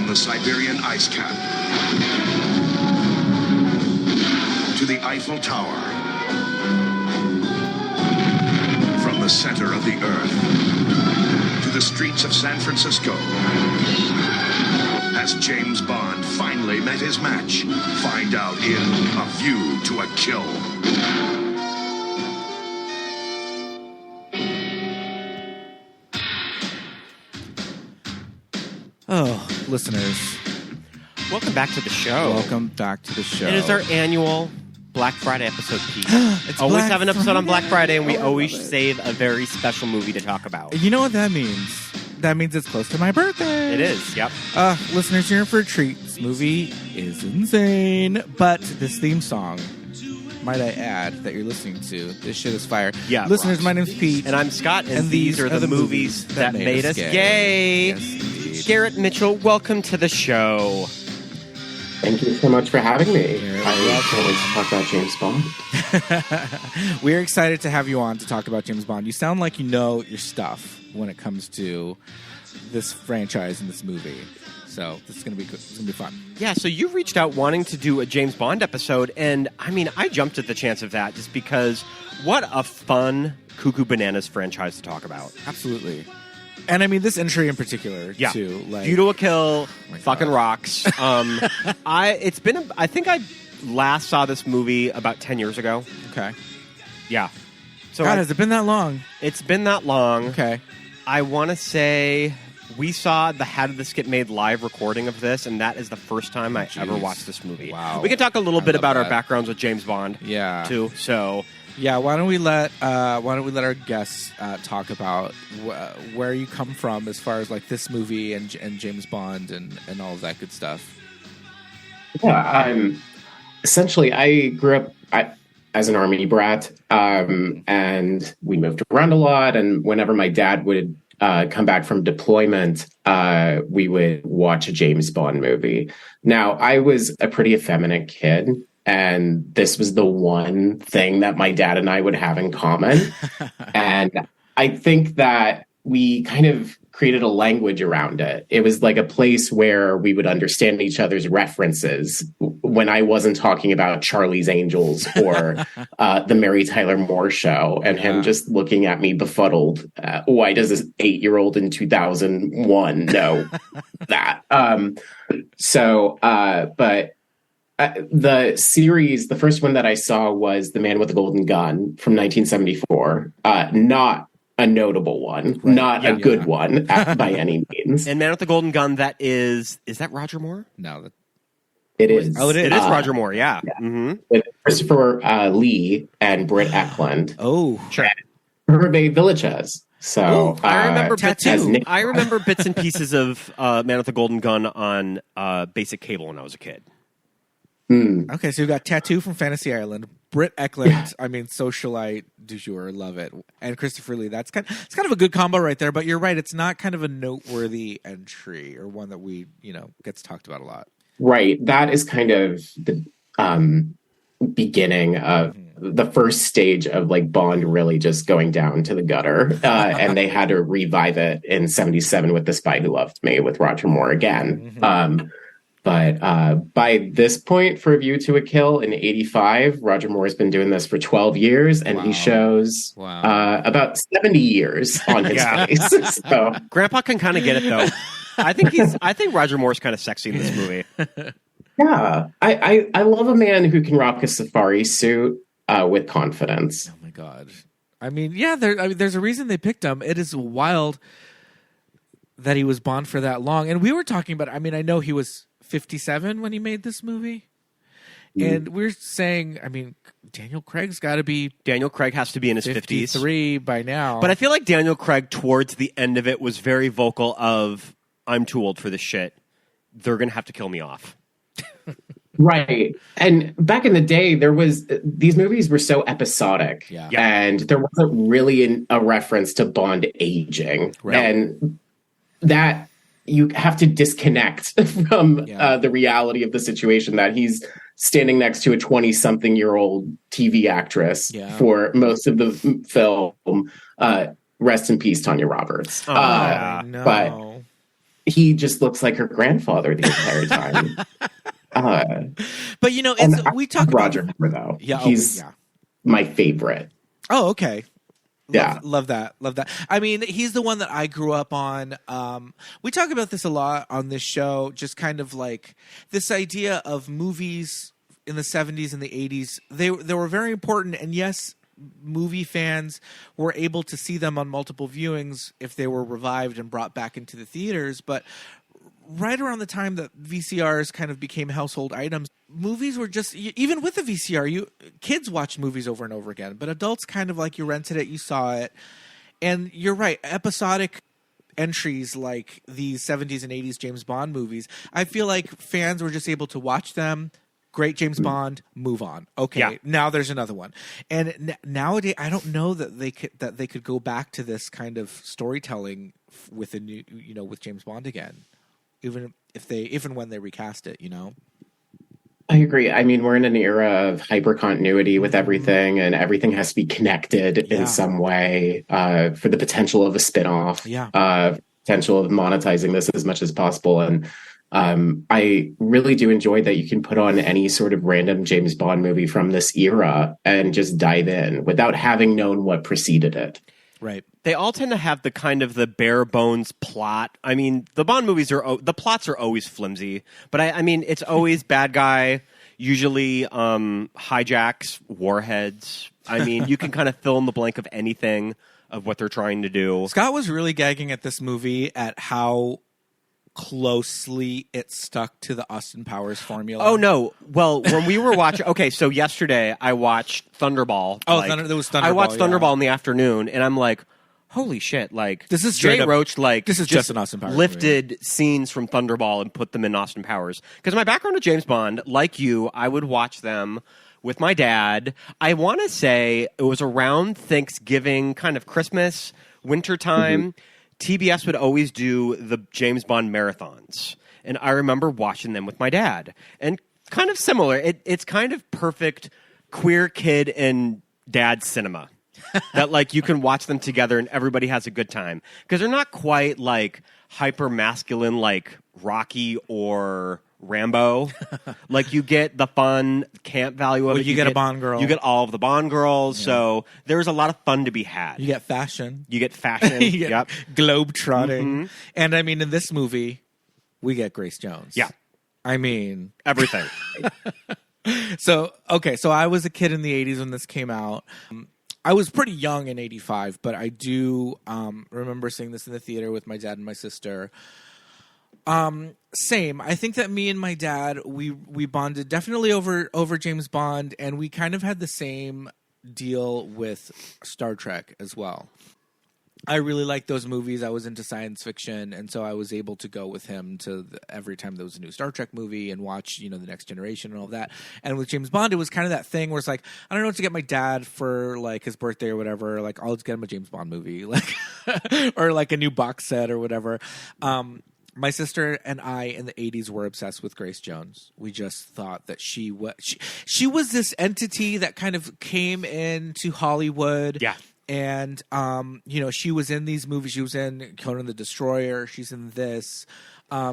the Siberian ice cap to the Eiffel Tower, from the center of the earth to the streets of San Francisco, has James Bond finally met his match? Find out in A View to a Kill. Oh, listeners. Welcome back to the show. Welcome back to the show. It is our annual Black Friday episode, Pete. It's always Black have an episode on Black Friday, and we Oh, I always love it. save a very special movie to talk about. You know what that means? That means it's close to my birthday. It is, yep. Listeners, you're in for a treat. This movie is insane. But this theme song, might I add, that you're listening to, this shit is fire. Yeah, listeners, rocks. my name's Pete. And I'm Scott, and these are the movies that made us gay. Yes, indeed. Garrett Mitchell, welcome to the show. Thank you so much for having me. You're I can't wait to talk about James Bond. We're excited to have you on to talk about James Bond. You sound like you know your stuff when it comes to this franchise and this movie. So this is going to be good. It's going to be fun. Yeah, so you reached out wanting to do a James Bond episode, and I mean, I jumped at the chance of that just because what a fun Cuckoo Bananas franchise to talk about. Absolutely. And I mean, this entry in particular, Yeah. too. Like, View to a Kill, my fucking God. rocks. I think I last saw this movie about 10 years ago. Okay. Yeah. So God, has it been that long? it's been that long. Okay. I want to say we saw the How Did This Get Made live recording of this, and that is the first time I ever Jeez. watched this movie. Wow. We can talk a little I bit love about our that. backgrounds with James Bond, Yeah. too. So, Yeah. Why don't we let our guests talk about where you come from as far as like this movie and James Bond and all of that good stuff. Yeah, essentially, I grew up as an Army brat, and we moved around a lot. And whenever my dad would come back from deployment, we would watch a James Bond movie. Now, I was a pretty effeminate kid, and this was the one thing that my dad and I would have in common. And I think that we kind of created a language around it. It was like a place where we would understand each other's references when I wasn't talking about Charlie's Angels or the Mary Tyler Moore Show, and him just looking at me befuddled. Why does this 8-year-old in 2001 know that? The series, the first one that I saw was The Man with the Golden Gun from 1974. Not a notable one, Right. not a good one by any means. and Man with the Golden Gun, that is that Roger Moore? No. It is. Oh, it is. It is Roger Moore, yeah. Mm-hmm. With Christopher Lee and Britt Eklund. Oh. Sure. Hervé Villachez. So I remember Tattoo. I remember bits and pieces of Man with the Golden Gun on basic cable when I was a kid. Okay, so you've got Tattoo from Fantasy Island, Britt Eklund, I mean, socialite du jour, love it, and Christopher Lee. It's kind of a good combo right there, but you're right, it's not kind of a noteworthy entry or one that we, gets talked about a lot. Right. That is kind of the beginning of the first stage of like Bond really just going down to the gutter. And they had to revive it in 1977 with The Spy Who Loved Me with Roger Moore again. But by this point, for A View to a Kill in 1985, Roger Moore has been doing this for 12 years, and he shows about 70 years on his face. So, Grandpa can kind of get it though. I think Roger Moore's kind of sexy in this movie. yeah, I love a man who can rock a safari suit with confidence. Oh my God. I mean, yeah, there's a reason they picked him. It is wild that he was Bond for that long. And we were talking about, I mean, I know he was 57 when he made this movie. And we're saying, I mean, Daniel Craig has to be in his 53 by now. But I feel like Daniel Craig, towards the end of it, was very vocal of, I'm too old for this shit. They're going to have to kill me off. Right. And back in the day, these movies were so episodic. Yeah. And there wasn't really a reference to Bond aging. Right. And that you have to disconnect from the reality of the situation that he's standing next to a 20-something-year-old TV actress for most of the film. Rest in peace, Tanya Roberts. no. But he just looks like her grandfather the entire time. But you know, And it's we talk about Roger Moore, though. yeah, He's my favorite. Oh, okay. Yeah. Love that. Love that. I mean, he's the one that I grew up on. We talk about this a lot on this show, just kind of like this idea of movies in the 70s and the 80s. They were very important. And yes, movie fans were able to see them on multiple viewings if they were revived and brought back into the theaters. But right around the time that VCRs kind of became household items, movies were just, even with the VCR, kids watched movies over and over again, but adults kind of like, you rented it, you saw it. And you're right, episodic entries like these 70s and 80s James Bond movies, I feel like fans were just able to watch them. Great James Bond, move on. Okay, now there's another one. And nowadays, I don't know that they could go back to this kind of storytelling with a new, with James Bond again. Even when they recast it, I agree. I mean, we're in an era of hyper continuity with everything, and everything has to be connected in some way for the potential of a spinoff. Potential of monetizing this as much as possible. And I really do enjoy that you can put on any sort of random James Bond movie from this era and just dive in without having known what preceded it. Right. They all tend to have the kind of the bare bones plot. I mean, the Bond movies the plots are always flimsy, but I mean, it's always bad guy, usually hijacks warheads. I mean, you can kind of fill in the blank of anything of what they're trying to do. Scott was really gagging at this movie at how closely it stuck to the Austin Powers formula. Oh no! Well, when we were watching, okay, so yesterday I watched Thunderball. Oh, there was Thunderball. I watched Thunderball in the afternoon, and I'm like, holy shit! Like, this is Jay Roach. Like, this is just an Austin Powers lifted movie. Scenes from Thunderball and put them in Austin Powers. Because my background with James Bond, like you, I would watch them with my dad. I want to say it was around Thanksgiving, kind of Christmas, wintertime. TBS would always do the James Bond marathons. And I remember watching them with my dad. And kind of similar. It's kind of perfect queer kid and dad cinema. That, like, you can watch them together and everybody has a good time. Because they're not quite, like, hyper masculine like Rocky or Rambo. Like, you get the fun camp value of it. You get a Bond girl. You get all of the Bond girls. Yeah. So there's a lot of fun to be had. You get fashion. You get globe trotting. And I mean, in this movie, we get Grace Jones. Yeah. I mean, everything. So I was a kid in the 80s when this came out. I was pretty young in 85, but I do remember seeing this in the theater with my dad and my sister. Same. I think that me and my dad, we bonded definitely over James Bond, and we kind of had the same deal with Star Trek as well. I really liked those movies. I was into science fiction, and so I was able to go with him to every time there was a new Star Trek movie and watch, The Next Generation and all that. And with James Bond, it was kind of that thing where it's like, I don't know what to get my dad for like his birthday or whatever. Like, I'll just get him a James Bond movie, like, or like a new box set or whatever. My sister and I in the 80s were obsessed with Grace Jones. We just thought that she was this entity that kind of came into Hollywood. Yeah. And, she was in these movies. She was in Conan the Destroyer. She's in this.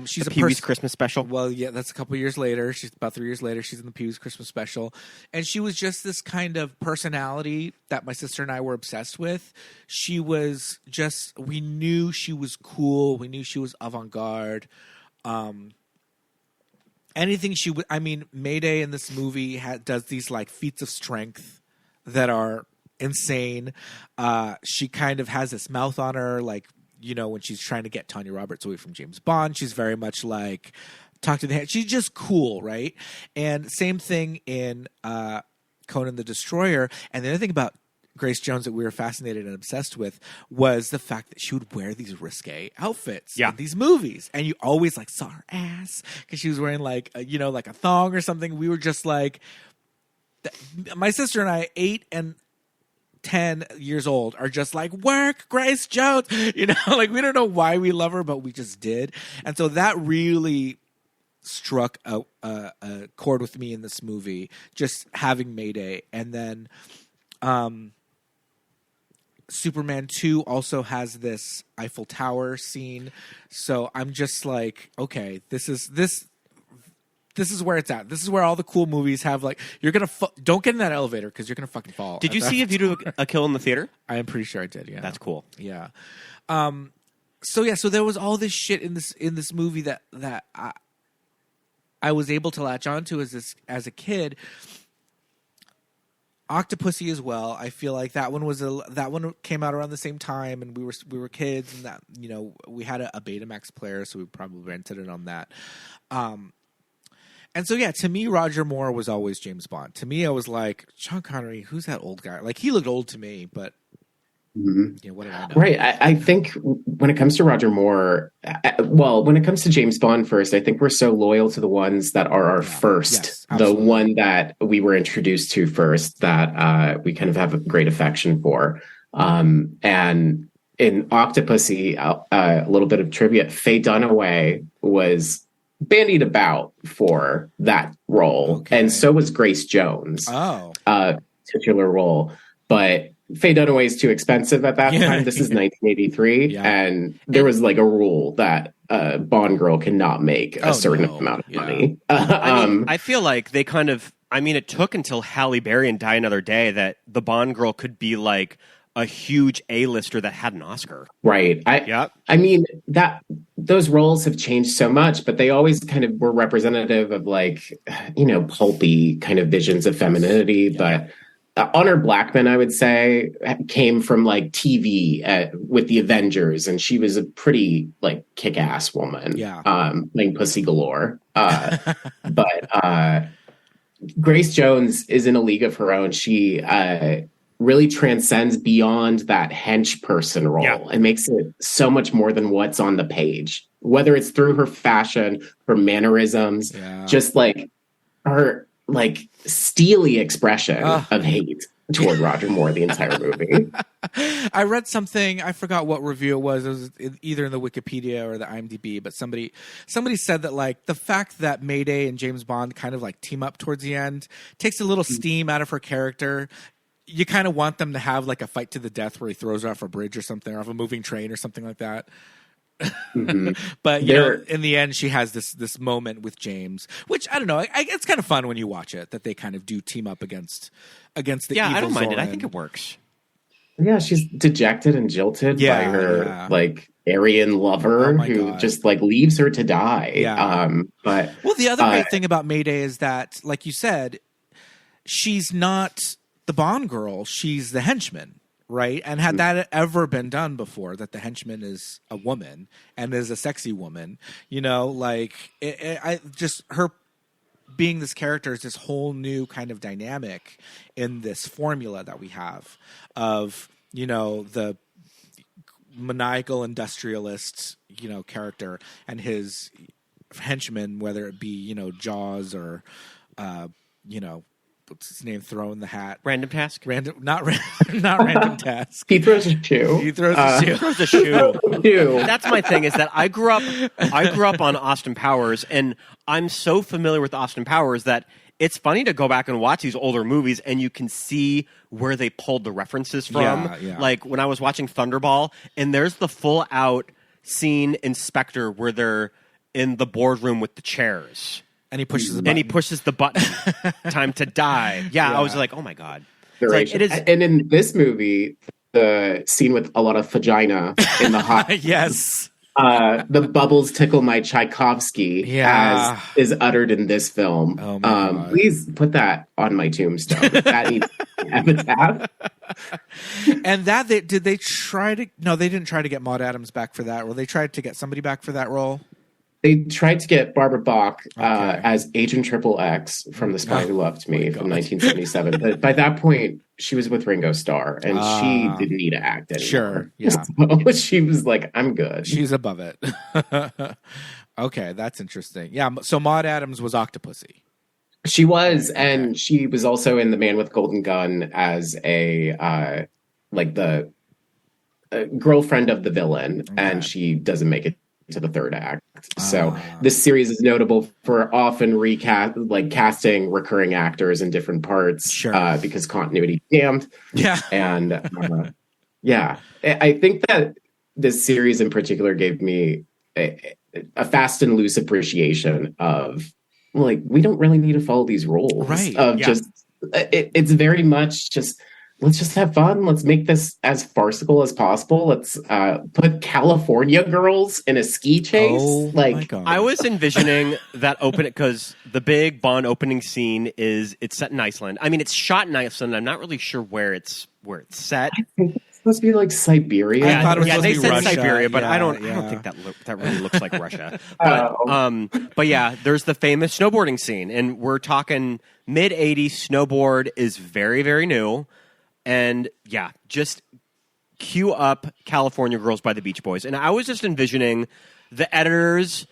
She's the Pee-wee's Christmas special. Well, yeah, that's a couple years later. She's about 3 years later. She's in the Pee-wee's Christmas special. And she was just this kind of personality that my sister and I were obsessed with. She was just, we knew she was cool. We knew she was avant-garde. Anything she would, Mayday in this movie does these like feats of strength that are insane. She kind of has this mouth on her, like, when she's trying to get Tanya Roberts away from James Bond, she's very much like, talk to the hand. She's just cool, right? And same thing in Conan the Destroyer. And the other thing about Grace Jones that we were fascinated and obsessed with was the fact that she would wear these risque outfits in these movies. And you always like saw her ass because she was wearing like, like a thong or something. We were just like, my sister and I, 8 and 10 years old, are just like, work Grace Jones, like, we don't know why we love her, but we just did. And so that really struck a chord with me in this movie, just having Mayday. And then Superman 2 also has this Eiffel Tower scene. So I'm just like, okay, this is where it's at. This is where all the cool movies have, like, you're going to don't get in that elevator because you're going to fucking fall. Did you see A View to a Kill in the theater? I am pretty sure I did. Yeah. That's cool. Yeah. So there was all this shit in this movie that I was able to latch onto as a kid. Octopussy as well. I feel like that one came out around the same time, and we were kids, and that, you know, we had a Betamax player, so we probably rented it on that. And so yeah, to me, Roger Moore was always James Bond. To me, I was like, Sean Connery, who's that old guy? Like, he looked old to me, but yeah, what did I know? Right. I think when it comes to Roger Moore, when it comes to James Bond first, I think we're so loyal to the ones that are our first, the one that we were introduced to first, that we kind of have a great affection for. And in Octopussy, a little bit of trivia, Faye Dunaway was bandied about for that role. Okay. And so was Grace Jones, titular role. But Faye Dunaway is too expensive at that time. This is 1983, and there was like a rule that a Bond girl cannot make a certain amount of money. I feel like they kind of, it took until Halle Berry and Die Another Day that the Bond girl could be like a huge A-lister that had an Oscar. Right. I mean, that those roles have changed so much, but they always kind of were representative of, like, you know, pulpy kind of visions of femininity, but Honor Blackman, I would say, came from like TV with the Avengers, and she was a pretty like kick-ass woman, playing Pussy Galore. But Grace Jones is in a league of her own. She really transcends beyond that hench person role and makes it so much more than what's on the page. Whether it's through her fashion, her mannerisms, just like her like steely expression of hate toward Roger Moore the entire movie. I read something, I forgot what review it was either in the Wikipedia or the IMDb, but somebody said that, like, the fact that Mayday and James Bond kind of like team up towards the end takes a little steam out of her character. You kind of want them to have like a fight to the death where he throws her off a bridge or something, or off a moving train or something like that. But you know, in the end, she has this moment with James, which I don't know. It's kind of fun when you watch it that they kind of do team up against the evil I don't mind Zoran. it. I think it works. Yeah, she's dejected and jilted by her like Aryan lover who just like leaves her to die. But the other great thing about Mayday is that, like you said, she's not the Bond girl; she's the henchman. Right. And had that ever been done before, that the henchman is a woman and is a sexy woman, you know, like I just her being this character is this whole new kind of dynamic in this formula that we have of, you know, the maniacal industrialist, you know, character and his henchman, whether it be, you know, Jaws or, you know, what's his name? Throwing the hat. Random Task? Not Random Task. He throws a shoe. He throws a shoe. Throws a shoe. That's my thing, is that I grew up on Austin Powers, and I'm so familiar with Austin Powers that it's funny to go back and watch these older movies and you can see where they pulled the references from. Like when I was watching Thunderball, and there's the full out scene in Spectre where they're in the boardroom with the chairs. And he pushes the button. And he pushes the button. Time to die. Yeah, I was like, oh my God. Like, it is. And in this movie, the scene with a lot of vagina in the hot. Yes. The bubbles tickle my Tchaikovsky as is uttered in this film. Oh my God. Please put that on my tombstone. That needs epitaph. And that did they try to? No, they didn't try to get Maud Adams back for that. Or they tried to get somebody back for that role. They tried to get Barbara Bach as Agent Triple X from The Spy Who Loved Me from 1977. But by that point, she was with Ringo Starr, and she didn't need to act anymore. Sure, yeah. So she was like, I'm good. She's above it. Okay, that's interesting. Yeah, so Maud Adams was Octopussy. She was, and she was also in The Man with Golden Gun as a, like the girlfriend of the villain, and she doesn't make it to the third act. So this series is notable for often casting recurring actors in different parts, because continuity damned. Yeah. And Yeah. I think that this series in particular gave me a fast and loose appreciation of like, we don't really need to follow these rules Right. of Yeah. just, it's very much just, let's just have fun. Let's make this as farcical as possible. Let's put California girls in a ski chase. Oh like, my God. I was envisioning that because the big Bond opening scene it's set in Iceland. I mean, it's shot in Iceland. I'm not really sure where it's set. I think it's supposed to be like Siberia. I thought it was supposed they to be said Russia. Siberia, but I don't Yeah. think that really looks like Russia. But yeah, there's the famous snowboarding scene, and we're talking mid '80s. Snowboard is very, very new, and yeah, just cue up California Girls by the Beach Boys, and I was just envisioning the editors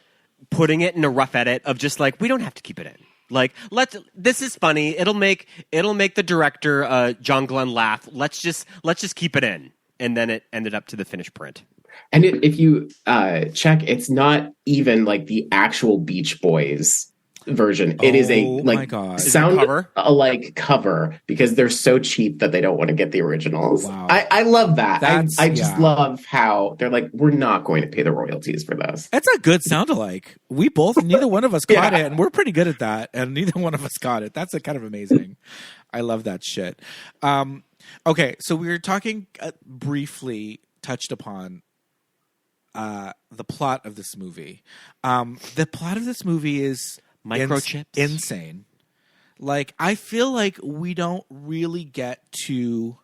putting it in a rough edit of just like, we don't have to keep it in. Like, this is funny. It'll make the director John Glenn laugh. Let's just keep it in. And then it ended up to the finished print. And if you check, it's not even like the actual Beach Boys version. It is a Oh my like God. sound cover? like cover because they're so cheap that they don't want to get the originals. Wow. I love that. That's- I just yeah. love how they're like, we're not going to pay the royalties for this. That's a good sound alike. Neither one of us caught Yeah. it, and we're pretty good at that, and neither one of us got it. That's kind of amazing. I love that shit. Okay, so we were talking briefly, touched upon the plot of this movie. The plot of this movie is Microchips? insane. Like, I feel like we don't really get to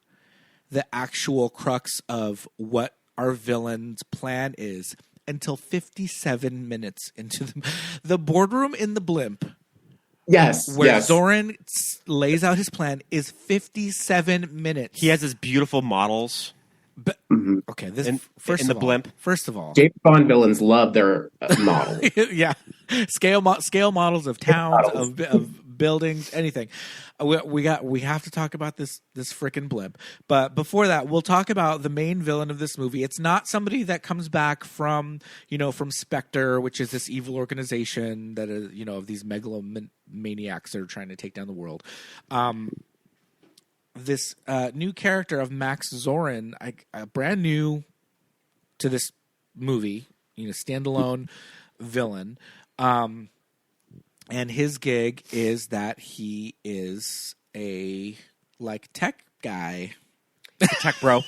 the actual crux of what our villain's plan is until 57 minutes into the boardroom in the blimp, Yes. where yes. Zoran lays out his plan, is 57 minutes. He has his beautiful models. But, okay, this In first the of all, blimp. First of all, James Bond villains love their models. yeah, scale models of towns, of buildings, anything. We have to talk about this frickin' blimp. But before that, we'll talk about the main villain of this movie. It's not somebody that comes back from Spectre, which is this evil organization that is, of these megalomaniacs that are trying to take down the world. This new character of Max Zorin, brand new to this movie, standalone villain. And his gig is that he is a tech guy. Tech bro.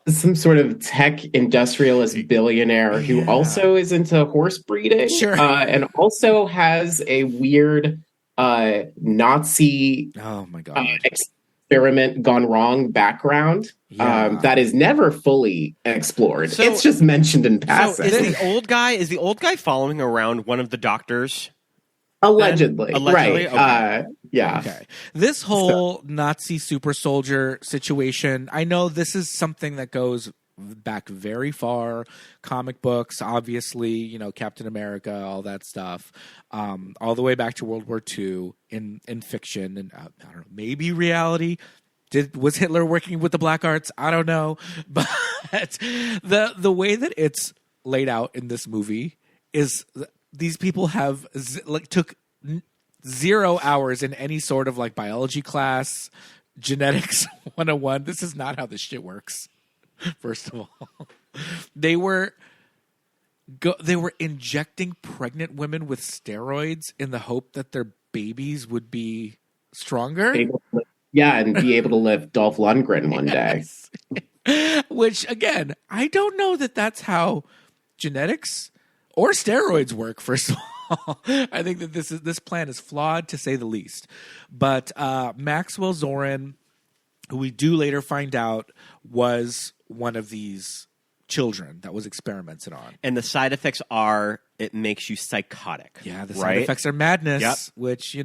Some sort of tech industrialist billionaire who also is into horse breeding. Sure. And also has a weird Nazi Oh my God. experiment gone wrong background that is never fully explored. So- it's just mentioned in So passing. is the old guy following around one of the doctors? Allegedly. Allegedly? Right. Okay. Yeah. Okay. This whole Nazi super soldier situation, I know this is something that goes back very far. Comic books, obviously, Captain America, all that stuff, all the way back to World War II in fiction and I don't know, maybe reality. Was Hitler working with the black arts? I don't know, but the way that it's laid out in this movie is these people have took 0 hours in any sort of biology class, genetics 101. This is not how this shit works. First of all, they were injecting pregnant women with steroids in the hope that their babies would be stronger. And be able to live Dolph Lundgren one day. Which, again, I don't know that that's how genetics or steroids work, first of all. I think that this plan is flawed, to say the least. But Maxwell Zorin, who we do later find out was one of these children that was experimented on. And the side effects are it makes you psychotic. Yeah, the right? side effects are madness, Yep. which,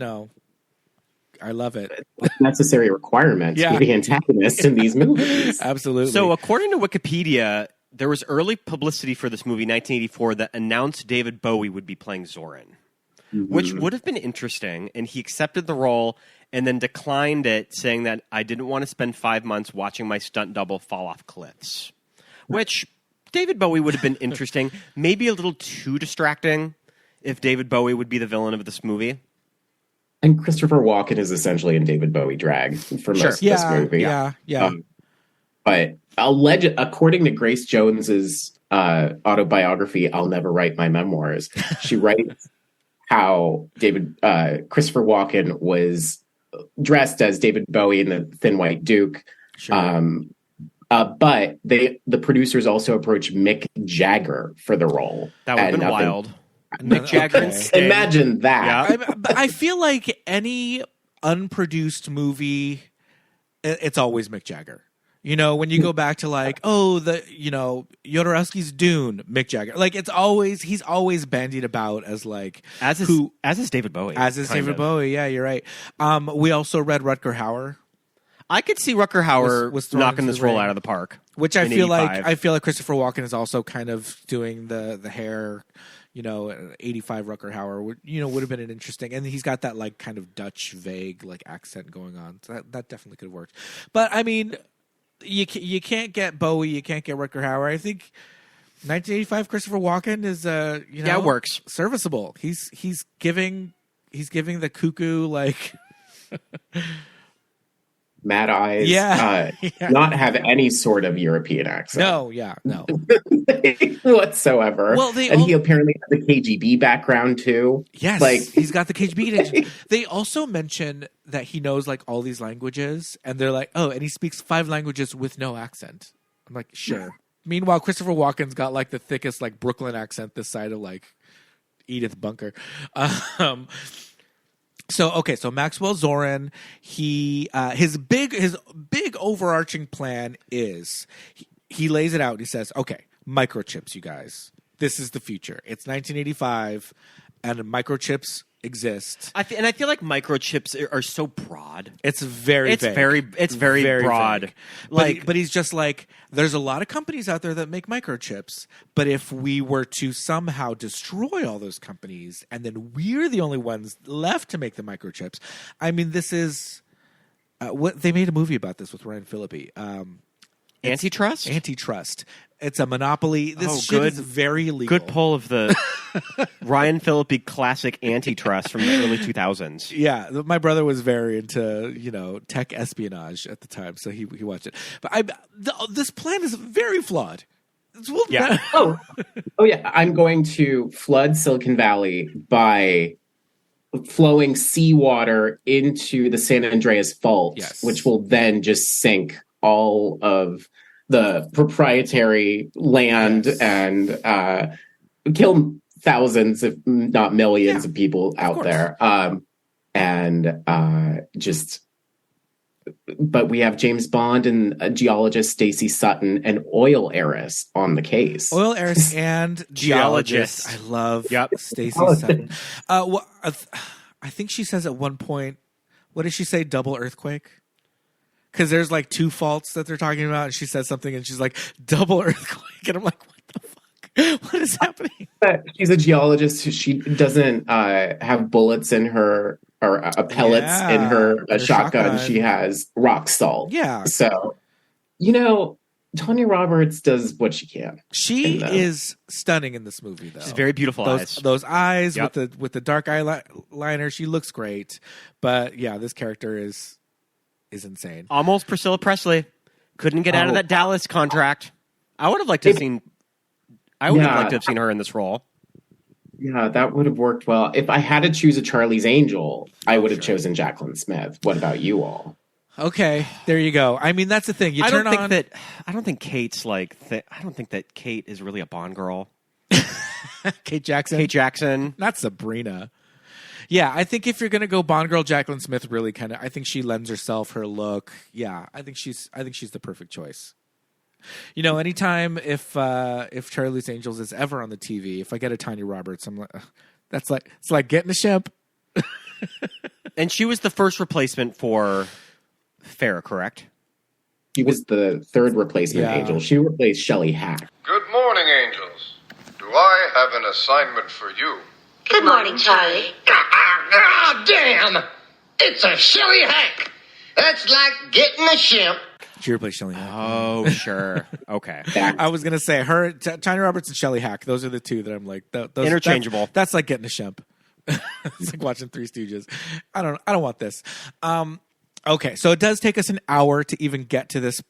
I love it. Necessary requirements Yeah. for the antagonist in these movies. Absolutely. So according to Wikipedia, there was early publicity for this movie, 1984, that announced David Bowie would be playing Zorin, which would have been interesting. And he accepted the role and then declined it, saying that I didn't want to spend 5 months watching my stunt double fall off cliffs, which David Bowie would have been interesting. Maybe a little too distracting if David Bowie would be the villain of this movie. And Christopher Walken is essentially in David Bowie drag for most of this movie. Yeah. But according to Grace Jones's autobiography, I'll Never Write My Memoirs, she writes how Christopher Walken was dressed as David Bowie in the Thin White Duke. Sure. But the producers also approached Mick Jagger for the role. That would have been wild. Mick Jagger and Sting. Imagine that. Yeah. I feel like any unproduced movie, it's always Mick Jagger. You know, when you go back to like, Jodorowsky's Dune, Mick Jagger. Like he's always bandied about as like as is David Bowie. As is David Bowie, yeah, you're right. We also read Rutger Hauer. I could see Rutger Hauer was knocking this role out of the park. Which I feel like Christopher Walken is also kind of doing the hair. 85 Rutger Hauer would have been an interesting, and he's got that like kind of Dutch vague like accent going on. So that definitely could have worked. But I mean, you can't get Bowie, you can't get Rutger Hauer. I think 1985 Christopher Walken is it works, serviceable. He's giving the cuckoo like mad eyes, yeah. Not have any sort of European accent. No. whatsoever. Well, he apparently has a KGB background too. Yes, he's got the KGB. They also mention that he knows like all these languages, and they're like, oh, and he speaks 5 languages with no accent. I'm like, sure. Meanwhile, Christopher Walken's got like the thickest like Brooklyn accent this side of like Edith Bunker. So Maxwell Zorin, his big overarching plan is he lays it out. He says, okay, microchips, you guys, this is the future. It's 1985, and microchips exist. I feel like microchips are so broad. It's very broad. Vague. But he's just like, there's a lot of companies out there that make microchips, but if we were to somehow destroy all those companies and then we're the only ones left to make the microchips, I mean, this is what they made a movie about this with Ryan Phillippe. Antitrust. It's a monopoly. This shit is very legal. Good pull of the Ryan Phillippe classic Antitrust from the early 2000s. Yeah, my brother was very into tech espionage at the time, so he watched it. But this plan is very flawed. Yeah. oh yeah. I'm going to flood Silicon Valley by flowing seawater into the San Andreas Fault, which will then just sink all of the proprietary land and kill thousands, if not millions, of people out there. But we have James Bond and a geologist, Stacey Sutton, and oil heiress on the case. Oil heiress and geologist. I love Stacey Sutton. I think she says at one point, what did she say? Double earthquake? Because there's like 2 faults that they're talking about, and she says something, and she's like, double earthquake. And I'm like, what the fuck? What is happening? She's a geologist. She doesn't have bullets in her, or pellets in her shotgun. She has rock salt. Yeah. So, Tanya Roberts does what she can. She is stunning in this movie, though. She's very beautiful. Those eyes with the dark eyeliner. She looks great. But yeah, this character is insane. Almost Priscilla Presley. Couldn't get out of that Dallas contract. I would have liked to have seen. I would have liked to have seen her in this role. Yeah, that would have worked well. If I had to choose a Charlie's Angel, I would have chosen Jacqueline Smith. What about you all? Okay, there you go. I mean, that's the thing. I don't think Kate's like. I don't think that Kate is really a Bond girl. Kate Jackson, not Sabrina. Yeah, I think if you're going to go Bond girl, Jacqueline Smith really kind of. I think she lends herself, her look. Yeah, I think she's the perfect choice. Anytime if Charlie's Angels is ever on the TV, if I get a Tanya Roberts, I'm like, it's like getting a ship. And she was the first replacement for Farrah, correct? She was the third replacement Angel. She replaced Shelley Hack. Good morning, Angels. Do I have an assignment for you? Good morning, Charlie. Damn! It's a Shelley Hack. That's like getting a shimp. She replaced Shelley Hack. Oh, sure. Okay. I was going to say her, Tanya Roberts and Shelley Hack. Those are the two that I'm like, those, interchangeable. That's like getting a shemp. It's like watching Three Stooges. I don't want this. Okay, so it does take us an hour to even get to this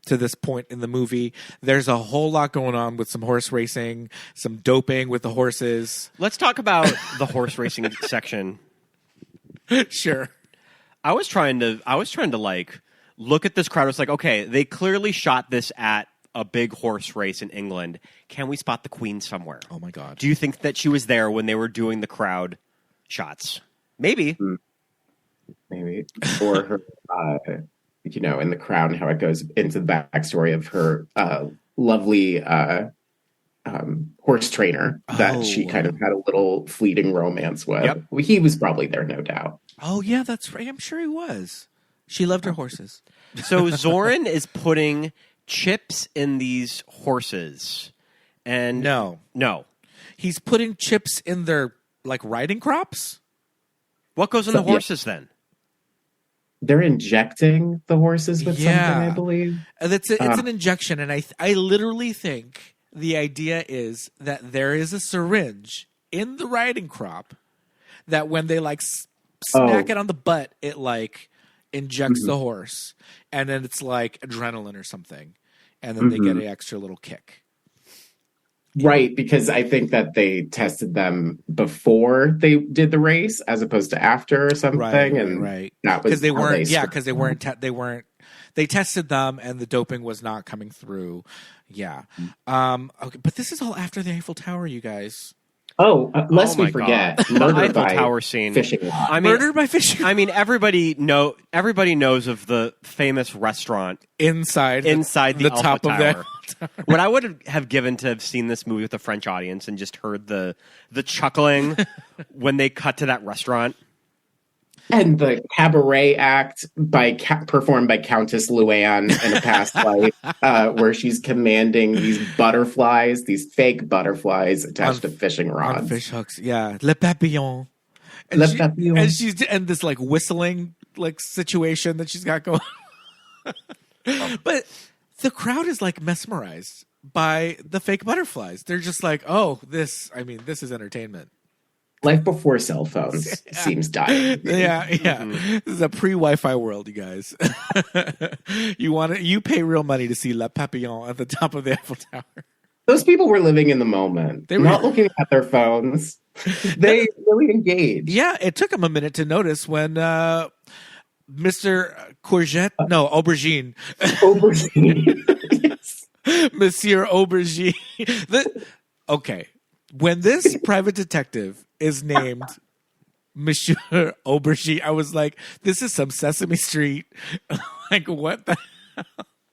to this point in the movie. There's a whole lot going on with some horse racing, some doping with the horses. Let's talk about the horse racing section. Sure. I was trying to like look at this crowd. It's like, okay, they clearly shot this at a big horse race in England. Can we spot the Queen somewhere? Oh my God. Do you think that she was there when they were doing the crowd shots? Maybe. Maybe. Or her, in The Crown, how it goes into the backstory of her lovely horse trainer that she kind of had a little fleeting romance with. Yep. He was probably there, no doubt. Oh, yeah, that's right. I'm sure he was. She loved her horses. So Zoran is putting chips in these horses. And No. He's putting chips in their, like, riding crops? What goes in the horses then? They're injecting the horses with something, I believe. It's an injection, and I literally think the idea is that there is a syringe in the riding crop that when they, like, smack it on the butt, it, like, injects the horse. And then it's like adrenaline or something. And then they get an extra little kick. Right, because I think that they tested them before they did the race as opposed to after or something. Right. That was because they weren't. because they weren't. They tested them, and the doping was not coming through. Yeah. Okay, but this is all after the Eiffel Tower, you guys. Oh, lest we forget, murder Eiffel by Tower scene. fishing rod. Murder by fishing. I mean, everybody knows of the famous restaurant inside the top Eiffel of Tower. that. What I would have given to have seen this movie with a French audience and just heard the chuckling when they cut to that restaurant. And the cabaret act performed by Countess Luann in a past life, where she's commanding these butterflies, these fake butterflies attached to fishing rods. On fish hooks, yeah. Le papillon. Papillon. And she's this like whistling like situation that she's got going. But the crowd is like mesmerized by the fake butterflies. They're just like, oh, this is entertainment. Life before cell phones seems dying. Yeah. This is a pre-Wi-Fi world, you guys. You pay real money to see Le Papillon at the top of the Eiffel Tower. Those people were living in the moment. They were not looking at their phones. They really engaged. Yeah, it took them a minute to notice when Mr. Aubergine. Yes. Monsieur Aubergine. Okay. When this private detective is named Monsieur Aubergine, I was like, this is some Sesame Street. Like, what the hell?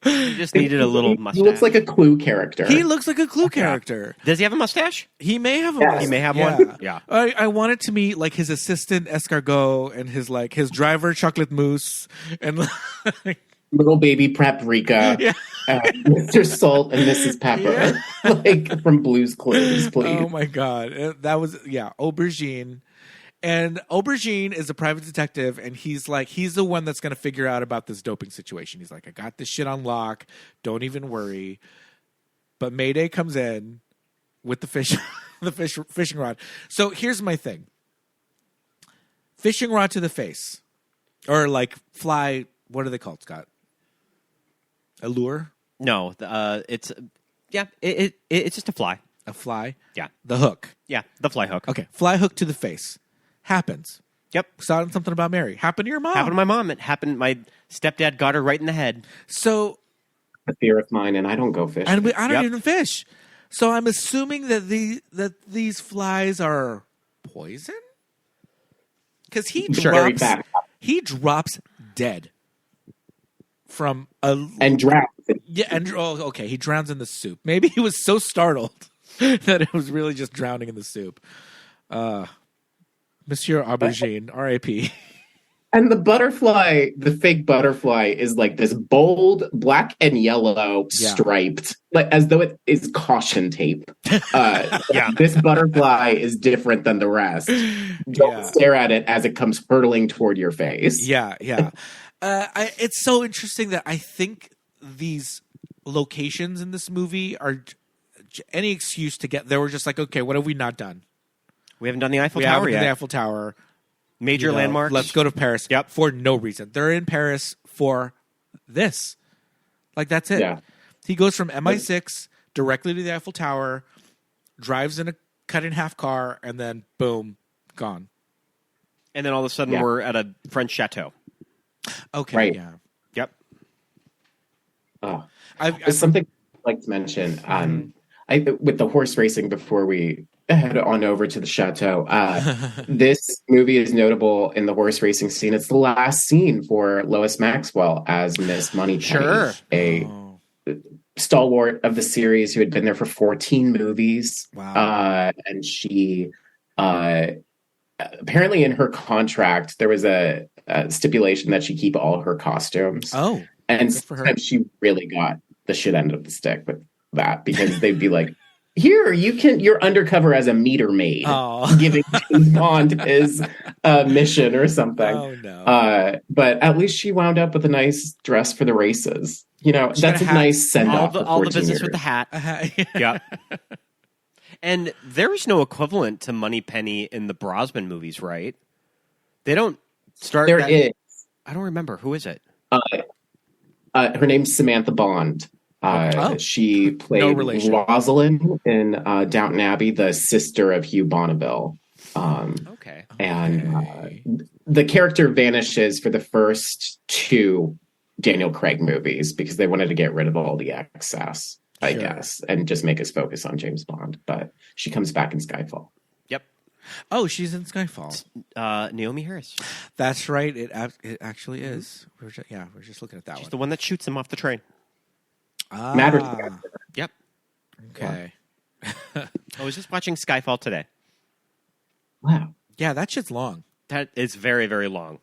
He just needed a little mustache. He looks like a Clue character. He looks like a Clue character. Does he have a mustache? He may have a mustache. He may have one? Yeah. I wanted to meet like his assistant Escargot and his driver Chocolate Mousse and little baby Paprika, Mr. Salt and Mrs. Pepper, like from Blue's Clues, please. Oh my God, that was Aubergine, and Aubergine is a private detective, and he's the one that's going to figure out about this doping situation. He's like, I got this shit on lock. Don't even worry. But Mayday comes in with the fishing rod. So here's my thing: fishing rod to the face, or like fly. What are they called, Scott? A lure? No, it's just a fly. A fly? Yeah. The hook. Yeah, the fly hook. Okay, fly hook to the face. Happens. Yep. Saw something about Mary. Happened to your mom. Happened to my mom. It happened. My stepdad got her right in the head. So A fear of mine, and I don't go fishing. and I don't even fish. So I'm assuming that these flies are poison? Because he drops dead. From and drowns. Yeah, and okay, he drowns in the soup. Maybe he was so startled that it was really just drowning in the soup. Monsieur Aubergine, R.I.P. And the fake butterfly is like this bold black and yellow striped, like as though it is caution tape. This butterfly is different than the rest. Don't stare at it as it comes hurtling toward your face. Yeah. It's so interesting that I think these locations in this movie are any excuse to get. They were just like, okay, what have we not done? We haven't done the Eiffel We Tower haven't yet. done the Eiffel Tower. Major landmarks. Let's go to Paris. Yep. For no reason. They're in Paris for this. Like, that's it. Yeah. He goes from MI6 directly to the Eiffel Tower, drives in a cut-in-half car, and then, boom, gone. And then all of a sudden we're at a French chateau. Okay, Right. yeah. Yep. There's something I'd like to mention. With the horse racing before we head on over to the chateau. This movie is notable in the horse racing scene. It's the last scene for Lois Maxwell as Miss Moneypenny, a stalwart of the series who had been there for 14 movies. Wow. And she, apparently in her contract, there was a stipulation that she keep all her costumes. Oh, and good for her. sometimes she really got the shit end of the stick with that, because they'd be like, here, you're undercover as a meter maid, giving James Bond his mission or something. Oh, no. But at least she wound up with a nice dress for the races. You know, that's a nice send-off. All the business with the hat. Yeah. And there's no equivalent to Moneypenny in the Brosnan movies, right? They don't start. There is. I don't remember. Who is it? Her name's Samantha Bond. She played Rosalind in Downton Abbey, the sister of Hugh Bonneville. And the character vanishes for the first two Daniel Craig movies because they wanted to get rid of all the excess, I guess, and just make us focus on James Bond. But she comes back in Skyfall. Yep. Oh, she's in Skyfall. Naomi Harris. That's right. It actually is. We're just looking at that one. She's the one that shoots him off the train. Matters. Yep. Okay. I was just watching Skyfall today. Wow. Yeah, that shit's long. That is very, very long.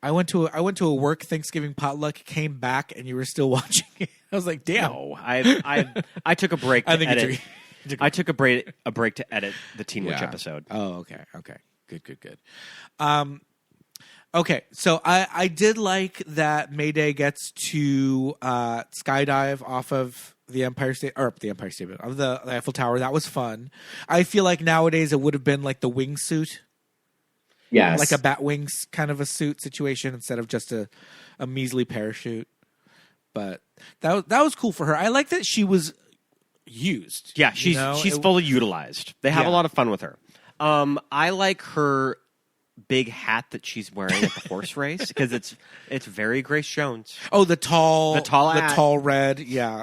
I went to a work Thanksgiving potluck, came back, and you were still watching it. I was like, damn. No, I took a break to edit. I took a break to edit the Teen Witch episode. Oh, okay. Good. Okay, so I did like that Mayday gets to skydive off of the Empire State of the Eiffel Tower. That was fun. I feel like nowadays it would have been like the wingsuit. Yes. Like a bat wings kind of a suit situation instead of just a measly parachute. But that was cool for her. I like that she was used. Yeah, she's fully utilized. They have a lot of fun with her. I like her big hat that she's wearing at the horse race because it's very Grace Jones. Oh, the tall red,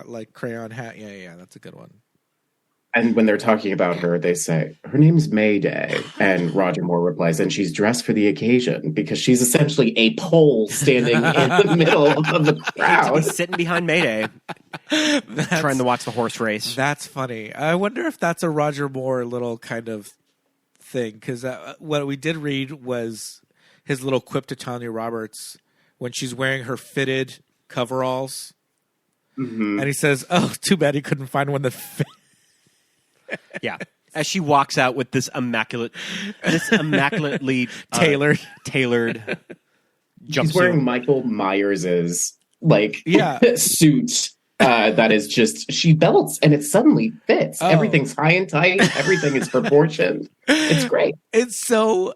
like crayon hat. Yeah, that's a good one. And when they're talking about her, they say, her name's Mayday. And Roger Moore replies, and she's dressed for the occasion because she's essentially a pole standing in the middle of the crowd. Sitting behind Mayday, trying to watch the horse race. That's funny. I wonder if that's a Roger Moore little kind of thing, because what we did read was his little quip to Tanya Roberts when she's wearing her fitted coveralls. Mm-hmm. And he says, oh, too bad he couldn't find one that fit. Yeah, as she walks out with this immaculately tailored jumpsuit. She's wearing Michael Myers's suit that is just, she belts and it suddenly fits. Everything's high and tight. Everything is proportioned. It's great. It's so,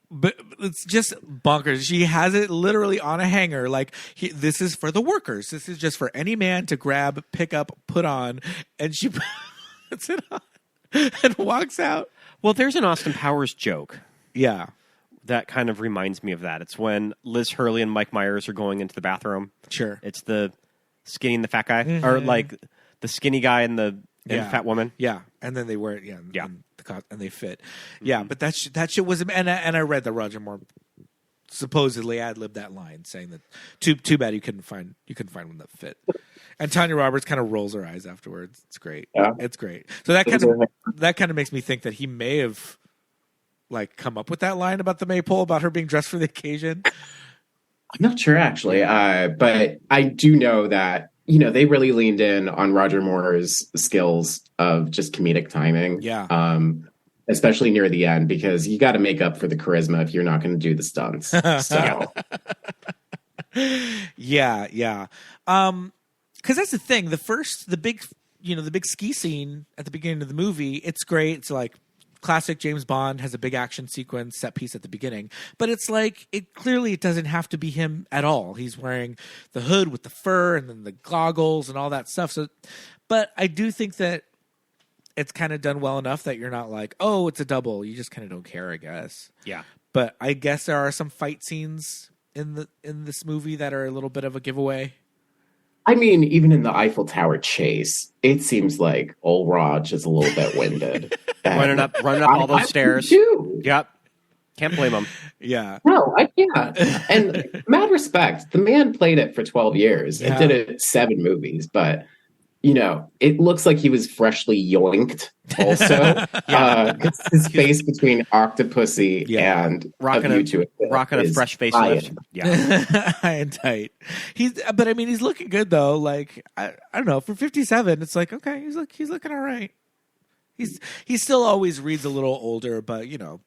but it's just bonkers. She has it literally on a hanger. Like, this is for the workers. This is just for any man to grab, pick up, put on, and she puts it on and walks out. Well, there's an Austin Powers joke. Yeah. That kind of reminds me of that. It's when Liz Hurley and Mike Myers are going into the bathroom. Sure. It's the skinny and the fat guy, or like the skinny guy and the fat woman. Yeah, and then they wear it. Yeah, and they fit. Yeah, but that shit was. And I read that Roger Moore supposedly ad-libbed that line, saying that too bad you couldn't find one that fit. And Tanya Roberts kind of rolls her eyes afterwards. It's great. Yeah. It's great. So that kind of makes me think that he may have come up with that line about the maypole, about her being dressed for the occasion. I'm not sure actually, but I do know that they really leaned in on Roger Moore's skills of just comedic timing. Yeah. Especially near the end, because you got to make up for the charisma if you're not going to do the stunts. So. Yeah. Because that's the thing. The big ski scene at the beginning of the movie, it's great. It's like classic James Bond has a big action sequence set piece at the beginning, but it's like it doesn't have to be him at all. He's wearing the hood with the fur and then the goggles and all that stuff. So, but I do think that it's kind of done well enough that you're not like, oh, it's a double. You just kind of don't care, I guess. Yeah. But I guess there are some fight scenes in this movie that are a little bit of a giveaway. I mean, even in the Eiffel Tower chase, it seems like old Raj is a little bit winded. running up all those stairs. Do. Yep. Can't blame him. Yeah. No, I can't. And mad respect. The man played it for 12 years and did it 7 movies, but it looks like he was freshly yoinked also. His face between Octopussy and rocking a fresh facelift. Yeah. High and tight. But I mean, he's looking good though. Like, I don't know, for 57, it's like, okay, he's looking all right. He still always reads a little older, but I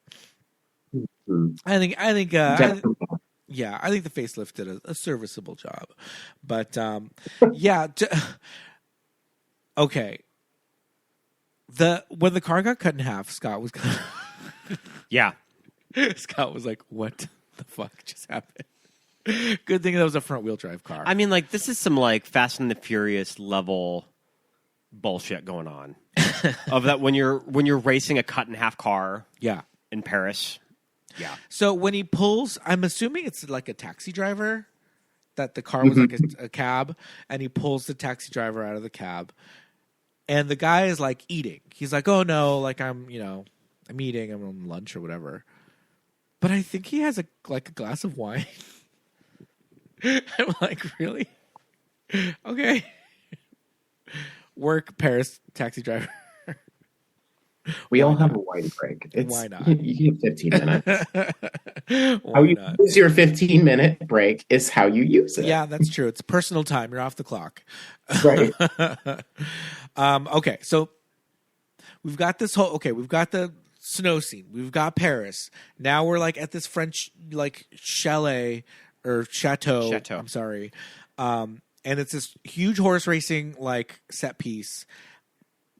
think I think the facelift did a serviceable job. But okay. When the car got cut in half, Scott was Scott was like, "What the fuck just happened?" Good thing that was a front wheel drive car. I mean, like, this is some like Fast and the Furious level bullshit going on. Of that when you're racing a cut in half car, in Paris, So when he pulls, I'm assuming it's like a taxi driver. That the car was like a cab, and he pulls the taxi driver out of the cab. And the guy is like eating. He's like, "Oh no, like I'm eating. I'm on lunch or whatever." But I think he has a glass of wine. I'm like, really? Okay. Work, Paris, taxi driver. We all have a wine break. Why not? You get 15 minutes. How you use your 15-minute break is how you use it. Yeah, that's true. It's personal time. You're off the clock. Right. Okay, so we've got we've got the snow scene. We've got Paris. Now we're like at this French like chalet or chateau. I'm sorry. And it's this huge horse racing like set piece.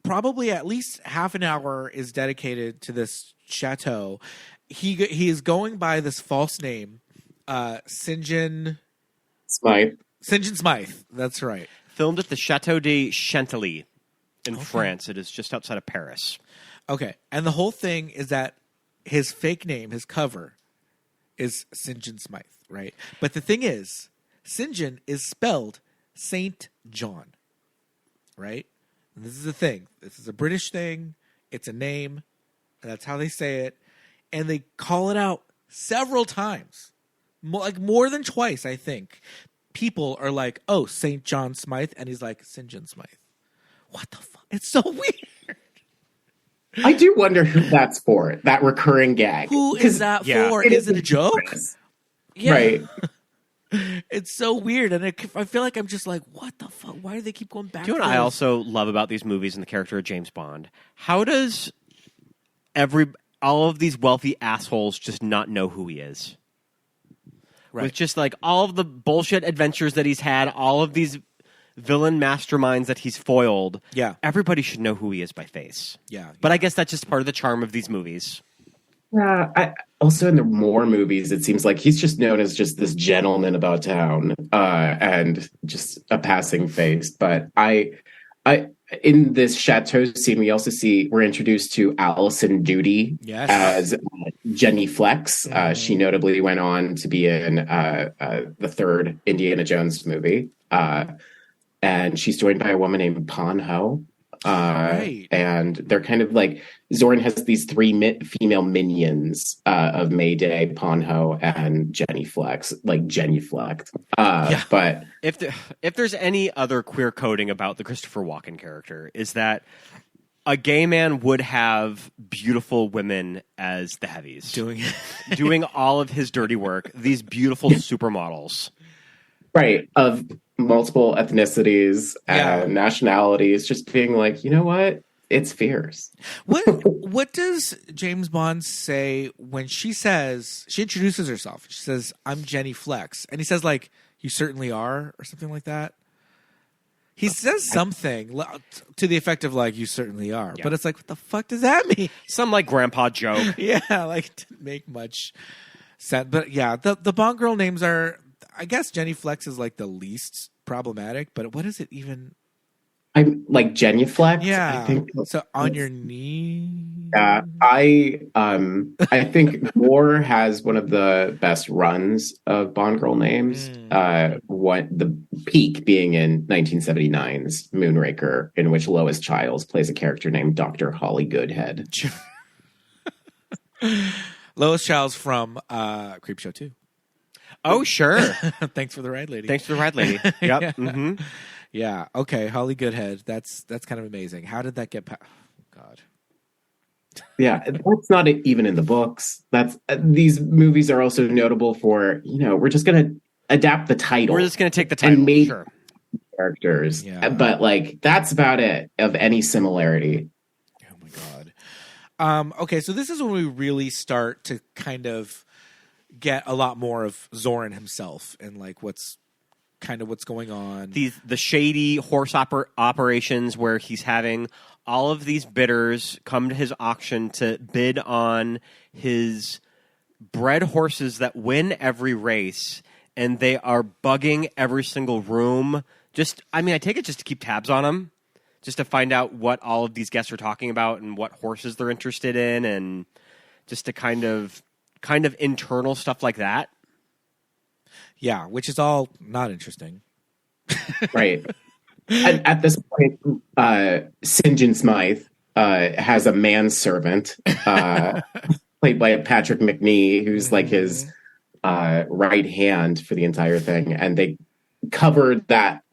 Probably at least half an hour is dedicated to this chateau. He is going by this false name, St. John Smythe. St. John Smythe. That's right. Filmed at the Chateau de Chantilly in France. It is just outside of Paris. Okay, and the whole thing is that his fake name, his cover, is St. John Smythe, right? But the thing is, St. John is spelled Saint John, right? And this is the thing. This is a British thing. It's a name, and that's how they say it. And they call it out several times, like more than twice, I think. People are like, "Oh, St. John Smythe," and he's like, "St. John Smythe." What the fuck? It's so weird. I do wonder who that's for, that recurring gag. Who is that for? Is it a joke? Yeah. Right. It's so weird, and I feel like I'm just like, what the fuck? Why do they keep going back? Do you know what I also love about these movies and the character of James Bond? How does all of these wealthy assholes just not know who he is? Right. With just like all of the bullshit adventures that he's had, all of these villain masterminds that he's foiled. Yeah. Everybody should know who he is by face. Yeah. But I guess that's just part of the charm of these movies. Also in the Moore movies, it seems like he's just known as just this gentleman about town and just a passing face. But in this chateau scene, we're introduced to Alison Doody as Jenny Flex. She notably went on to be in the third Indiana Jones movie. And she's joined by a woman named Pon Ho. Right. And they're kind of like, Zorn has these 3 female minions of Mayday, Pon Ho, and Jenny Flex, like Jenny Flex. But if there's any other queer coding about the Christopher Walken character, is that a gay man would have beautiful women as the heavies doing all of his dirty work. These beautiful supermodels, right, of multiple ethnicities and nationalities, just being like, you know what? It's fierce. What does James Bond say when she introduces herself? She says, "I'm Jenny Flex," and he says, like, "You certainly are," or something like that. He says something to the effect of like, "You certainly are," but it's like, what the fuck does that mean? Some like grandpa joke. Yeah, like it didn't make much sense. But yeah, the Bond girl names are, I guess Jenny Flex is like the least problematic, but what is it even? I'm like genuflect. Yeah. I think So on your knee. Yeah, I think Moore has one of the best runs of Bond girl names. What the peak being in 1979's Moonraker, in which Lois Chiles plays a character named Dr. Holly Goodhead. Lois Chiles from Creepshow 2. Oh, sure. Thanks for the ride, lady. Thanks for the ride, lady. Yep. Yeah. Mm-hmm. Yeah. Okay. Holly Goodhead. That's kind of amazing. How did that get past? God. Yeah, that's not even in the books. That's these movies are also notable for, we're just going to adapt the title. We're just going to take the title and make sure. characters. Yeah. But like that's about it of any similarity. Oh my God. Okay, so this is when we really start to kind of get a lot more of Zoran himself and like what's going on. The shady horse operations where he's having all of these bidders come to his auction to bid on his bred horses that win every race, and they are bugging every single room. I take it just to keep tabs on them, just to find out what all of these guests are talking about and what horses they're interested in, and just to kind of internal stuff like that. Yeah, which is all not interesting. Right. At this point, St. John Smythe has a manservant played by Patrick McNee, who's like his right hand for the entire thing. And they covered that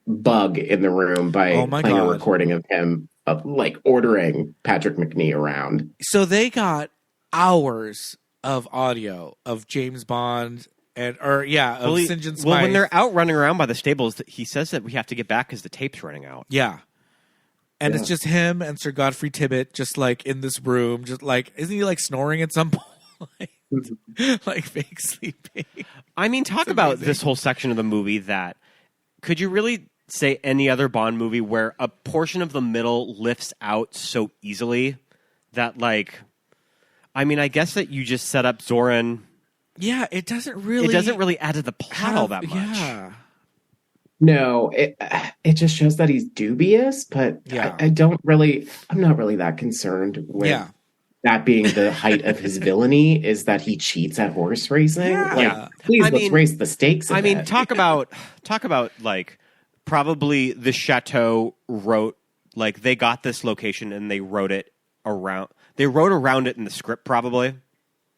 bug in the room by playing a recording of him like ordering Patrick McNee around. So they got hours of audio of James Bond of St. John Smythe. Well, when they're out running around by the stables, he says that we have to get back because the tape's running out. Yeah. And it's just him and Sir Godfrey Tibbett just like in this room, just like, isn't he like snoring at some point? Like fake sleeping. I mean, talk about this whole section of the movie that could you really say any other Bond movie where a portion of the middle lifts out so easily that like, I mean, I guess that you just set up Zoran. Yeah, it doesn't really add to the plot all that much. Yeah. No, it just shows that he's dubious, but I'm not really that concerned with that being the height of his villainy is that he cheats at horse racing. Yeah. Please let's raise the stakes a bit. Talk about like probably the Chateau wrote like they got this location and they wrote around it in the script probably.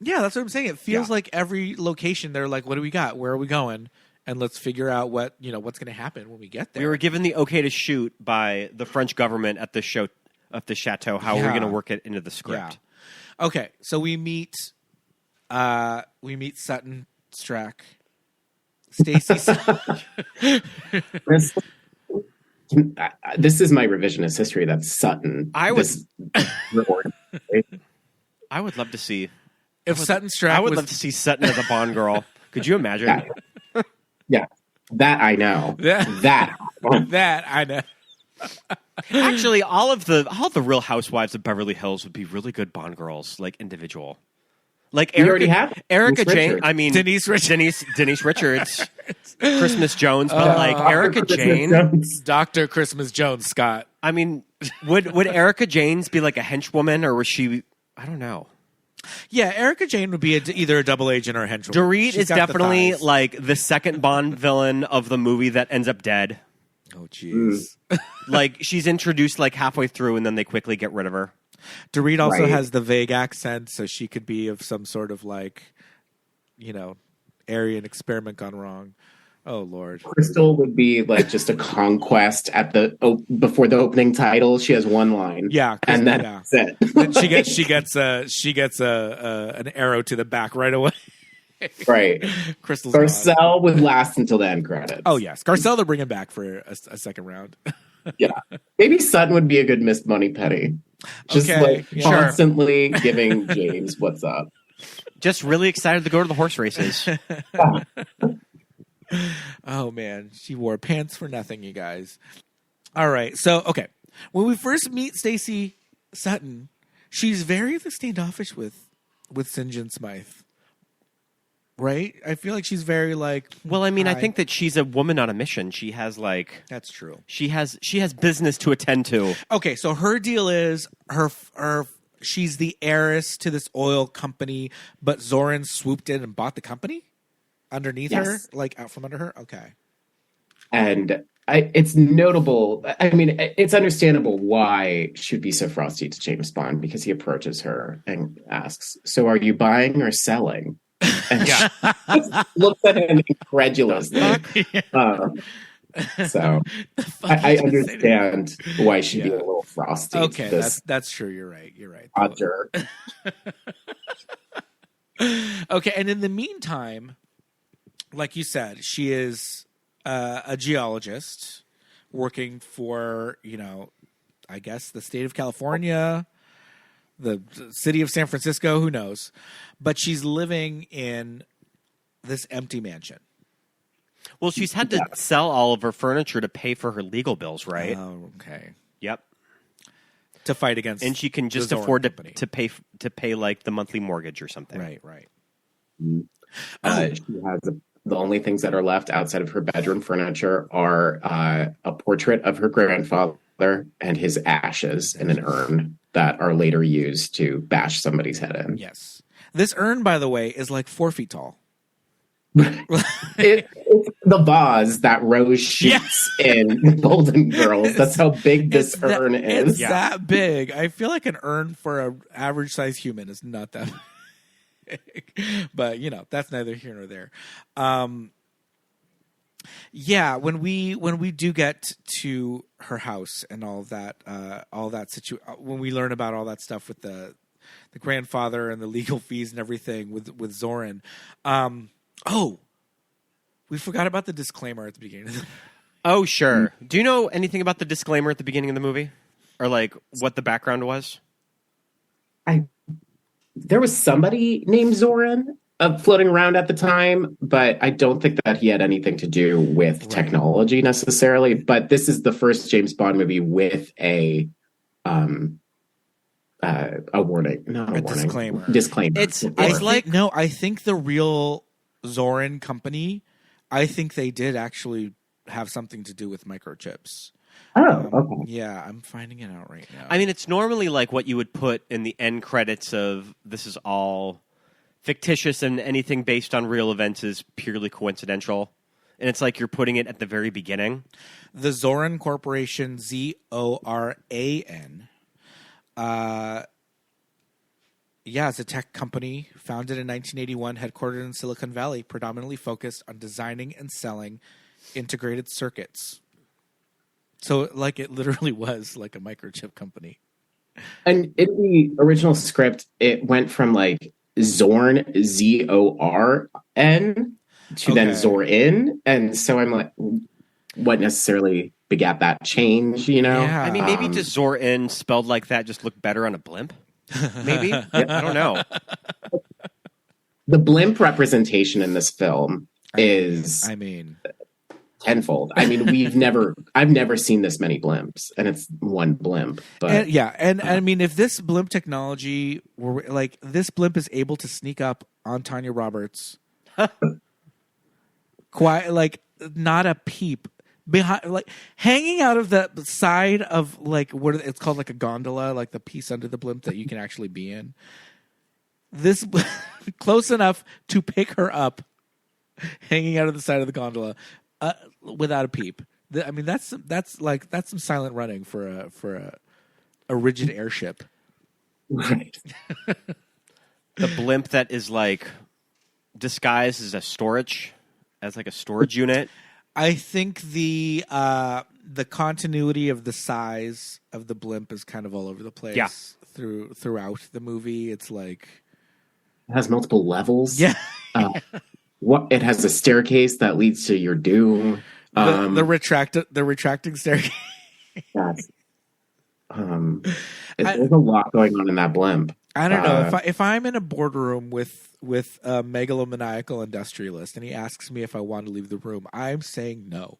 Yeah, that's what I'm saying. It feels like every location they're like, what do we got? Where are we going? And let's figure out what's going to happen when we get there. We were given the okay to shoot by the French government at the chateau. How we're going to work it into the script. Yeah. Okay, so we meet Sutton Strack, Stacy. This is my revisionist history. That's Sutton. I would love to see. If Sutton Strack I would love to see Sutton as a Bond girl. Could you imagine? Yeah, that I know. That I know. Actually, all the Real Housewives of Beverly Hills would be really good Bond girls, like individual. Like we already have Erica Jane. I mean, Denise Richards, Christmas Jones, but like Erica Jane, Dr. Christmas Jones, Scott. I mean, would Erica Janes be like a henchwoman, or was she? I don't know. Yeah, Erica Jane would be either a double agent or a henchwoman. Dorit is definitely like the second Bond villain of the movie that ends up dead. Oh, jeez. Like she's introduced like halfway through, and then they quickly get rid of her. Dorit also has the vague accent, so she could be of some sort of like, Aryan experiment gone wrong. Oh Lord. Crystal would be like just a conquest at before the opening title. She has one line. Yeah, and that's it. Then she gets an arrow to the back right away. Right. Crystal's Garcelle would last until the end credits. Oh yes, Garcelle they'll bring him back for a second round. Yeah, maybe Sutton would be a good Miss Moneypenny. Just constantly giving James what's up. Just really excited to go to the horse races. Oh man, she wore pants for nothing, you guys. All right, so okay, when we first meet Stacey Sutton, she's very standoffish with St. John Smythe. Right? I feel like she's very like. Well, I mean, hi. I think that she's a woman on a mission. She has like That's true. she has business to attend to. Okay, so her deal is her she's the heiress to this oil company, but Zoran swooped in and bought the company underneath her, Yes. like out from under her. Okay. And it's notable. I mean, it's understandable why she'd be so frosty to James Bond, because he approaches her and asks, "So are you buying or selling?" And she looks at him incredulously. So I understand why she'd be a little frosty. Okay, This that's true. You're right. odd jerk. Okay, and in the meantime, like you said, she is a geologist working for, I guess the state of California, the city of San Francisco, who knows? But she's living in this empty mansion. Well, she's had to sell all of her furniture to pay for her legal bills, right? Oh, okay. Yep. To fight against, And she can the just Zoran afford company. to pay like the monthly mortgage or something. Right. She has the only things that are left outside of her bedroom furniture are a portrait of her grandfather and his ashes in an urn that are later used to bash somebody's head in. Yes. This urn, by the way, is like 4 feet tall. It's the vase that Rose shoots in Golden Girls. That's how big this urn is. It's that big. I feel like an urn for an average size human is not that big. But, that's neither here nor there. Yeah, when we do get to her house and all that when we learn about all that stuff with the grandfather and the legal fees and everything with Zoran. We forgot about the disclaimer at the beginning. Oh, sure. Do you know anything about the disclaimer at the beginning of the movie? Or like what the background was? There was somebody named Zoran floating around at the time, but I don't think that he had anything to do with technology necessarily. But this is the first James Bond movie with a warning. Not a warning. Disclaimer. Disclaimer. I think the real Zoran company, I think they did actually have something to do with microchips. Oh, okay. Yeah, I'm finding it out right now. I mean, it's normally like what you would put in the end credits of this is all fictitious and anything based on real events is purely coincidental. And it's like you're putting it at the very beginning. The Zoran Corporation, Zoran. It's a tech company founded in 1981, headquartered in Silicon Valley, predominantly focused on designing and selling integrated circuits. So, like, it literally was like a microchip company. And in the original script, it went from like Zorn, Zorn, to then Zorin. And so I'm like, what necessarily begat that change, Yeah. I mean, maybe just Zorin spelled like that just looked better on a blimp. Maybe? I don't know. The blimp representation in this film is tenfold. I mean, I've never seen this many blimps, and it's one blimp. But I mean, if this blimp technology were like this blimp is able to sneak up on Tanya Roberts, quite like not a peep behind, like hanging out of the side of like what it's called, like a gondola, like the piece under the blimp that you can actually be in. This close enough to pick her up, hanging out of the side of the gondola. Without a peep. I mean, that's some silent running for a rigid airship. Right. The blimp that is like disguised as a storage unit. I think the continuity of the size of the blimp is kind of all over the place. Yeah. Throughout the movie, it's like it has multiple levels. Yeah. It has a staircase that leads to your doom. The retracting staircase. There's a lot going on in that blimp. I don't know if I'm in a boardroom with a megalomaniacal industrialist and he asks me if I want to leave the room, I'm saying no.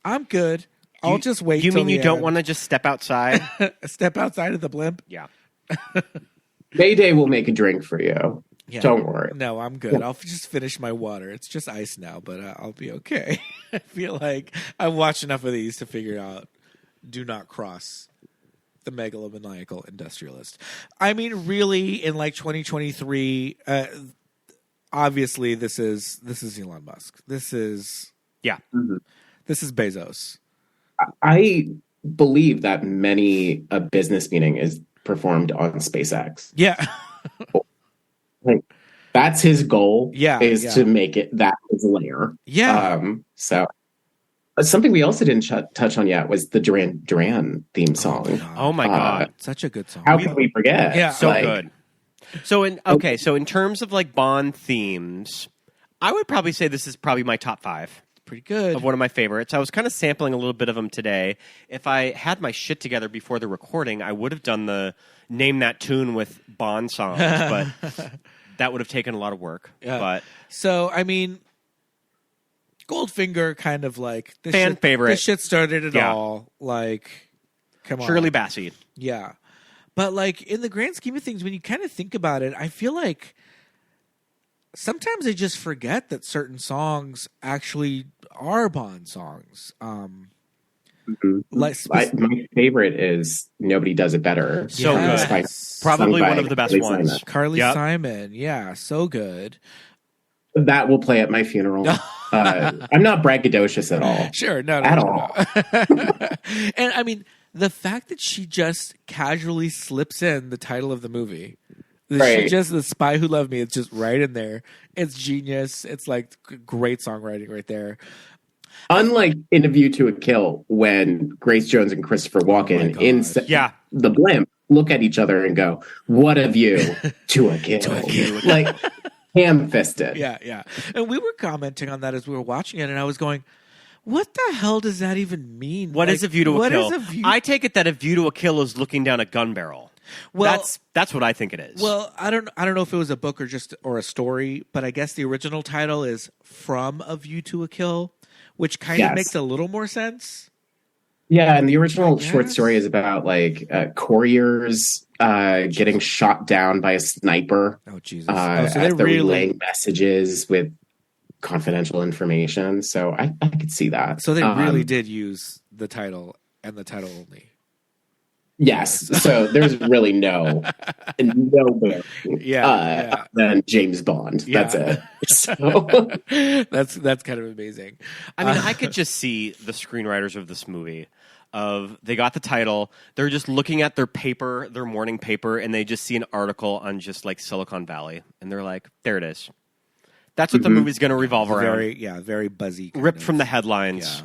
I'm good. I'll just wait. You till mean you the don't end. want to just step outside? Step outside of the blimp? Yeah. Mayday will make a drink for you. Yeah. Don't worry. No, I'm good. I'll just finish my water. It's just ice now, but I'll be okay. I feel like I've watched enough of these to figure out do not cross the megalomaniacal industrialist. I mean, really, in like 2023, obviously this is Elon Musk. This is Bezos. I believe that many a business meeting is performed on SpaceX. Yeah. Like, that's his goal. Is to make it that his layer. Yeah. So something we also didn't touch on yet was the Duran Duran theme song. Oh my God. Such a good song. How can we forget? Yeah. So good. So in terms of like Bond themes, I would probably say this is probably my top 5. Pretty good. Of one of my favorites. I was kind of sampling a little bit of them today. If I had my shit together before the recording, I would have done the name that tune with Bond songs, but that would have taken a lot of work. Yeah. But so, I mean, Goldfinger kind of like fan favorite. This shit started it all. Like, come on. Shirley Bassey. Yeah. But like in the grand scheme of things, when you kind of think about it, I feel like sometimes I just forget that certain songs actually are Bond songs. My favorite is Nobody Does It Better. So good. Probably one of the best ones. Carly Simon. Yeah, so good. That will play at my funeral. I'm not braggadocious at all. Sure, no. And I mean, the fact that she just casually slips in the title of the movie. She just, The Spy Who Loved Me, it's just right in there. It's genius. It's like great songwriting right there. Unlike In A View to a Kill, when Grace Jones and Christopher Walken in the blimp look at each other and go, "What a view to a kill." Like, ham-fisted. Yeah. And we were commenting on that as we were watching it, and I was going, what the hell does that even mean? What is a view to a kill? I take it that a view to a kill is looking down a gun barrel. Well, that's what I think it is. Well, I don't know if it was a book or a story, but I guess the original title is From a View to a Kill, which kind of makes a little more sense. Yeah, and the original short story is about like couriers getting shot down by a sniper. Oh Jesus! So they're relaying messages with confidential information. So I could see that. So they really did use the title and the title only. Yes. So there's really no bearing than James Bond. That's it. So that's kind of amazing. I mean, I could just see the screenwriters of this movie they got the title, they're just looking at their paper, their morning paper, and they just see an article on just like Silicon Valley, and they're like, there it is. That's what the movie's going to revolve around. Very buzzy. Ripped from the headlines.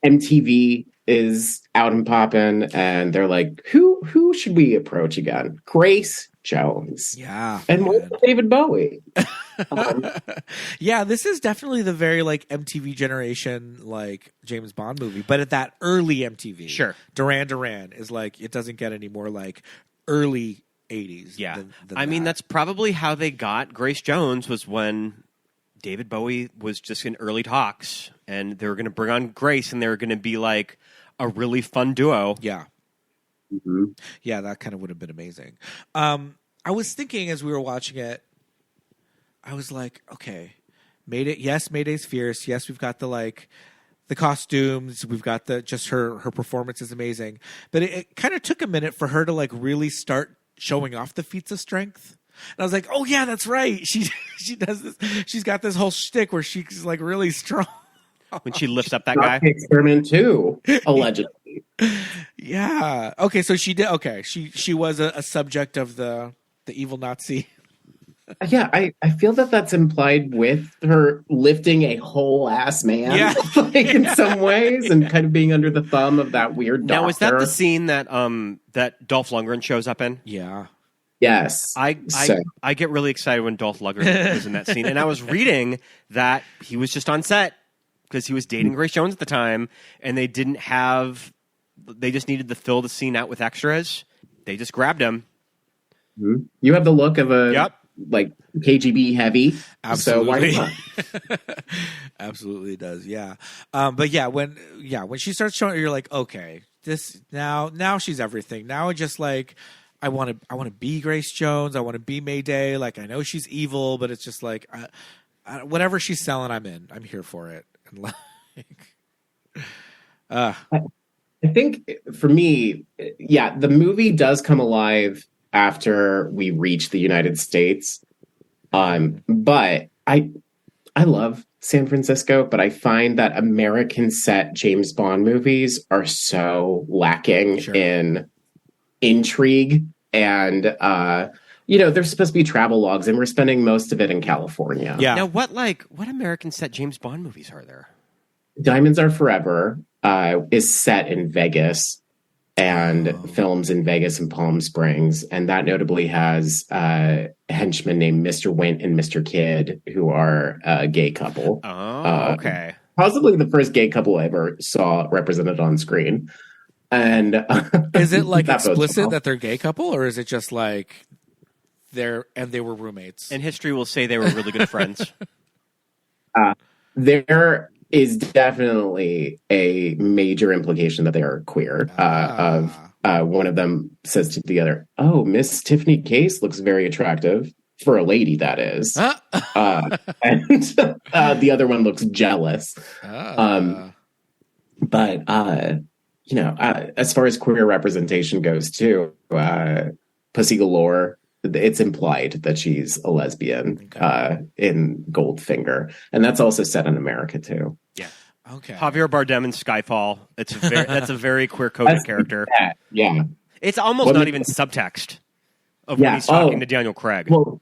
Yeah. MTV is out and popping, and they're like, who should we approach again? Grace Jones. Yeah. And David Bowie. Yeah, this is definitely the very like MTV generation like James Bond movie, but at that early MTV. Sure. Duran Duran is like, it doesn't get any more like early 80s. Yeah. Than I mean, that's probably how they got Grace Jones, was when David Bowie was just in early talks, and they were going to bring on Grace, and they were going to be like a really fun duo. Yeah. Mm-hmm. Yeah, that kind of would have been amazing. I was thinking as we were watching it, I was like, okay, Mayday's fierce. Yes, we've got the costumes. We've got her performance is amazing. But it kind of took a minute for her to like really start showing off the feats of strength. And I was like, oh yeah, that's right. She does this. She's got this whole shtick where she's like really strong. When she lifts up that guy. Experiment 2, allegedly. Yeah. Okay, so she did. Okay, she was a subject of the evil Nazi. Yeah, I feel that's implied with her lifting a whole ass man, in some ways, and kind of being under the thumb of that weird doctor. Now, is that the scene that Dolph Lundgren shows up in? Yeah. Yes. I get really excited when Dolph Lundgren was in that scene, and I was reading that he was just on set because he was dating Grace Jones at the time, and they just needed to fill the scene out with extras. They just grabbed him. You have the look of a Yep. like KGB heavy. Absolutely. So why not? Absolutely does. Yeah. But when she starts showing, you're like, okay, this now she's everything. Now just like, I want to be Grace Jones. I want to be Mayday. Like, I know she's evil, but it's just like, whatever she's selling, I'm here for it. And like, I think for me, the movie does come alive after we reach the United States. But I love San Francisco, but I find that American set James Bond movies are so lacking in intrigue, and they're supposed to be travel logs, and we're spending most of it in California. yeah. Now, what American set James Bond movies are there? Diamonds Are Forever is set in Vegas and films in Vegas and Palm Springs, and that notably has a henchman named Mr. Wint and Mr. Kidd, who are a gay couple. Oh, okay. Possibly the first gay couple I ever saw represented on screen. And is it like that bodes explicit well. that they're a gay couple, or is it just like they were roommates? And history will say they were really good friends. There is definitely a major implication that they are queer. One of them says to the other, "Oh, Miss Tiffany Case looks very attractive for a lady, that is." And the other one looks jealous. But as far as queer representation goes, too, Pussy Galore, it's implied that she's a lesbian in Goldfinger, and that's also set in America too. Yeah. Okay. Javier Bardem in Skyfall. That's a very queer-coded character. Yeah. It's almost not even subtext of when he's talking to Daniel Craig. Well,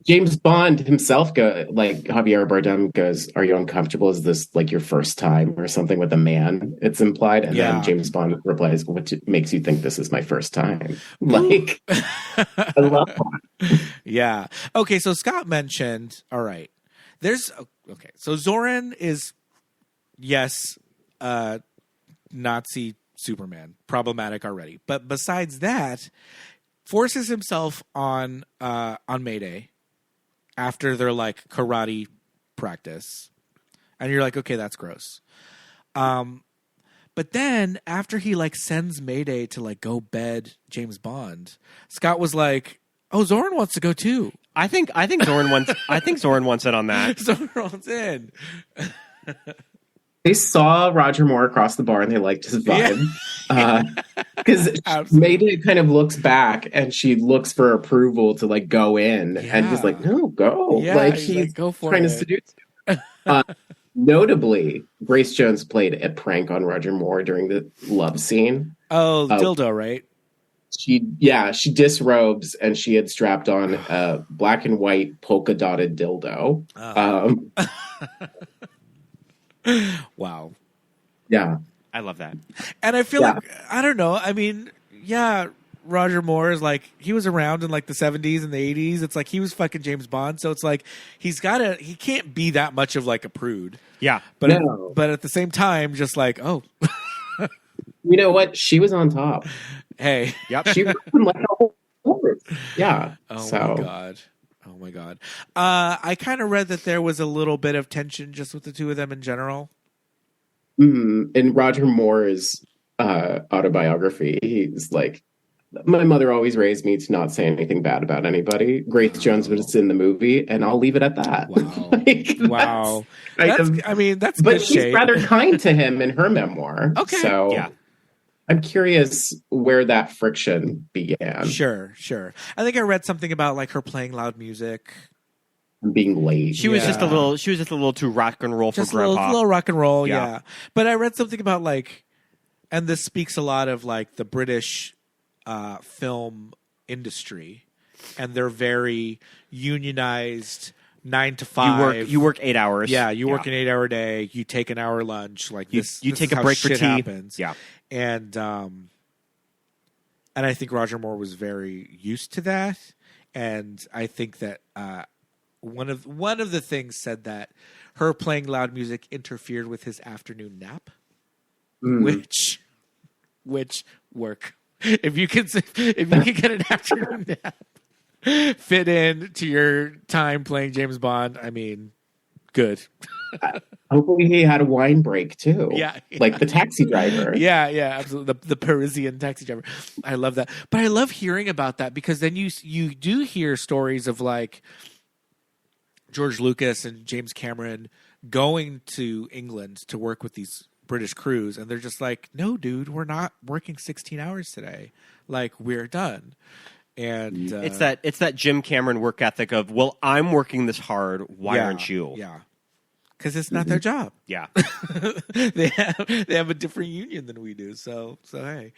James Bond himself Javier Bardem goes, "Are you uncomfortable? Is this like your first time or something with a man?" It's implied. And then James Bond replies, "What makes you think this is my first time?" Like, I love that. Yeah. Okay. So Scott mentioned, all right, so Zoran is, yes, Nazi Superman, problematic already. But besides that, forces himself on Mayday after their like karate practice, and you're like, okay, that's gross. But then after he like sends Mayday to like go bed James Bond, Scott was like, "Oh, Zoran wants to go too." I think Zoran wants in on that. Zoran wants in. They saw Roger Moore across the bar and they liked his vibe. Because Mayday kind of looks back and she looks for approval to like go in, and he's like, "No, go!" Yeah, like he's he's like, "Go for trying it." to seduce you. Notably, Grace Jones played a prank on Roger Moore during the love scene. Oh, dildo, right? She disrobes and she had strapped on a black and white polka dotted dildo. Wow. Yeah. I love that. And I feel like, I don't know. I mean, Roger Moore is like, he was around in like the 70s and the 80s. It's like he was fucking James Bond. So it's like he can't be that much of like a prude. Yeah. But at the same time, just like, oh. You know what? She was on top. Hey. Yep. She was like a whole horse. Yeah. My God. Oh my God. I kind of read that there was a little bit of tension just with the two of them in general. In Roger Moore's autobiography, he's like, "My mother always raised me to not say anything bad about anybody. Grace Jones was in the movie, and I'll leave it at that." Wow. That's but good she's shade. rather kind to him in her memoir. Okay. So yeah. I'm curious where that friction began. Sure. I think I read something about like her playing loud music. Being late. She was just a little too rock and roll Just for Grandpa. a little rock and roll, Yeah. But I read something about like, and this speaks a lot of like the British film industry, and they're very unionized, 9 to 5. You work 8 hours. Yeah, you work an 8-hour day. You take an hour lunch. Like you this take is a how break for shit tea. happens. Yeah, and I think Roger Moore was very used to that, and I think that one of the things said that her playing loud music interfered with his afternoon nap, which work if you can get an afternoon nap. fit in to your time playing James Bond, I mean, good. Hopefully he had a wine break too. Yeah. Like the taxi driver. Yeah, absolutely. The Parisian taxi driver. I love that. But I love hearing about that because then you do hear stories of like George Lucas and James Cameron going to England to work with these British crews, and they're just like, no, dude, we're not working 16 hours today. Like, we're done. And it's that Jim Cameron work ethic of, well, I'm working this hard. Why aren't you? Yeah. Because it's not their job. Yeah. they have a different union than we do. So hey.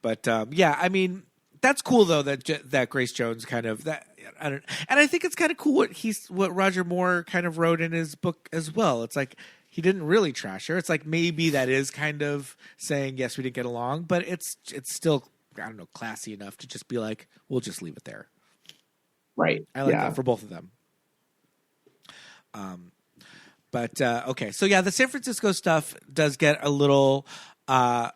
But I mean, that's cool though that Grace Jones kind of that. And I think it's kind of cool what Roger Moore kind of wrote in his book as well. It's like he didn't really trash her. It's like maybe that is kind of saying yes, we didn't get along, but it's still, I don't know, classy enough to just be like, we'll just leave it there. Right. I like that for both of them. But okay, so yeah, the San Francisco stuff does get a little. All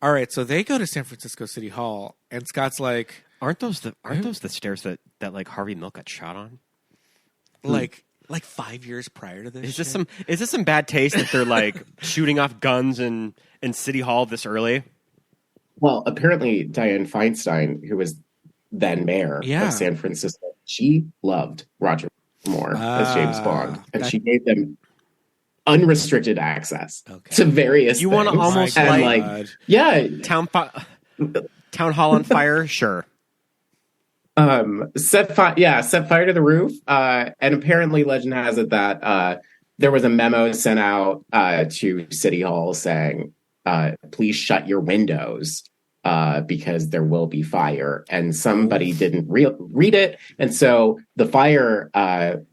right, so they go to San Francisco City Hall, and Scott's like, Aren't those the stairs that like Harvey Milk got shot on? Like 5 years prior to this? Is this some bad taste that they're like shooting off guns in City Hall this early? Well, apparently Dianne Feinstein, who was then mayor of San Francisco, she loved Roger Moore as James Bond, and she gave them unrestricted access to various. You want to almost town hall on fire? Sure. Set fire to the roof. And apparently legend has it that there was a memo sent out to City Hall saying, please shut your windows because there will be fire. And somebody didn't read it. And so the fire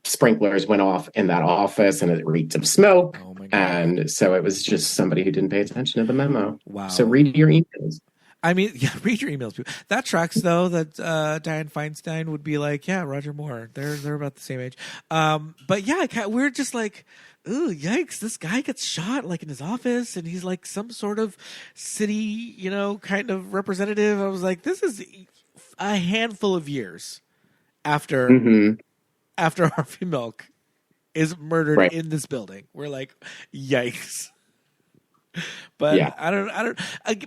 sprinklers went off in that office and it reeked of smoke. Oh my God. And so it was just somebody who didn't pay attention to the memo. Wow. So read your emails. I mean, yeah, read your emails. That tracks, though, that Dianne Feinstein would be like, yeah, Roger Moore. They're about the same age. But yeah, we're just like, ooh, yikes, this guy gets shot like in his office and he's like some sort of city, kind of representative. I was like, this is a handful of years after Harvey Milk is murdered in this building. We're like, yikes. But yeah.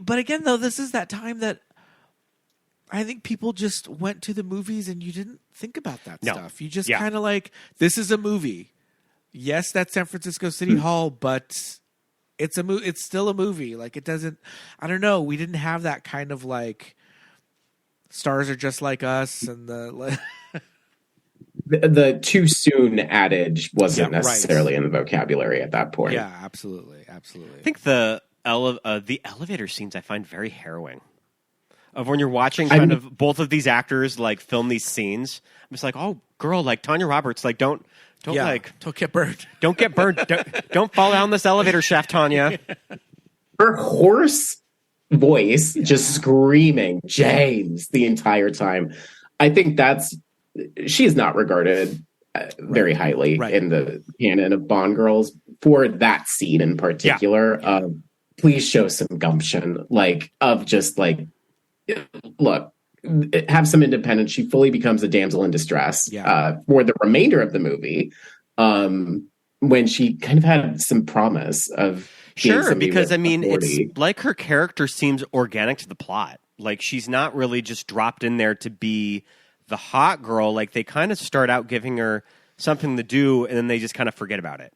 But again, though, this is that time that I think people just went to the movies and you didn't think about that stuff. You just kind of like, this is a movie. Yes, that's San Francisco City Hall, but it's it's still a movie. Like, it doesn't, I don't know. We didn't have that kind of like stars are just like us and the too soon adage wasn't necessarily in the vocabulary at that point. Yeah, absolutely. I think the elevator scenes I find very harrowing. Of when you're watching of both of these actors like film these scenes, I'm just like, oh, girl, like Tanya Roberts, like don't get burned. Don't get burned. Don't fall down this elevator shaft, Tanya. Her hoarse voice just screaming James the entire time. I think she is not regarded very highly in the canon of Bond girls for that scene in particular. Yeah. Please show some gumption, of just look, have some independence. She fully becomes a damsel in distress for the remainder of the movie, when she kind of had some promise of because I mean, it's like her character seems organic to the plot. Like, she's not really just dropped in there to be the hot girl. Like, they kind of start out giving her something to do, and then they just kind of forget about it.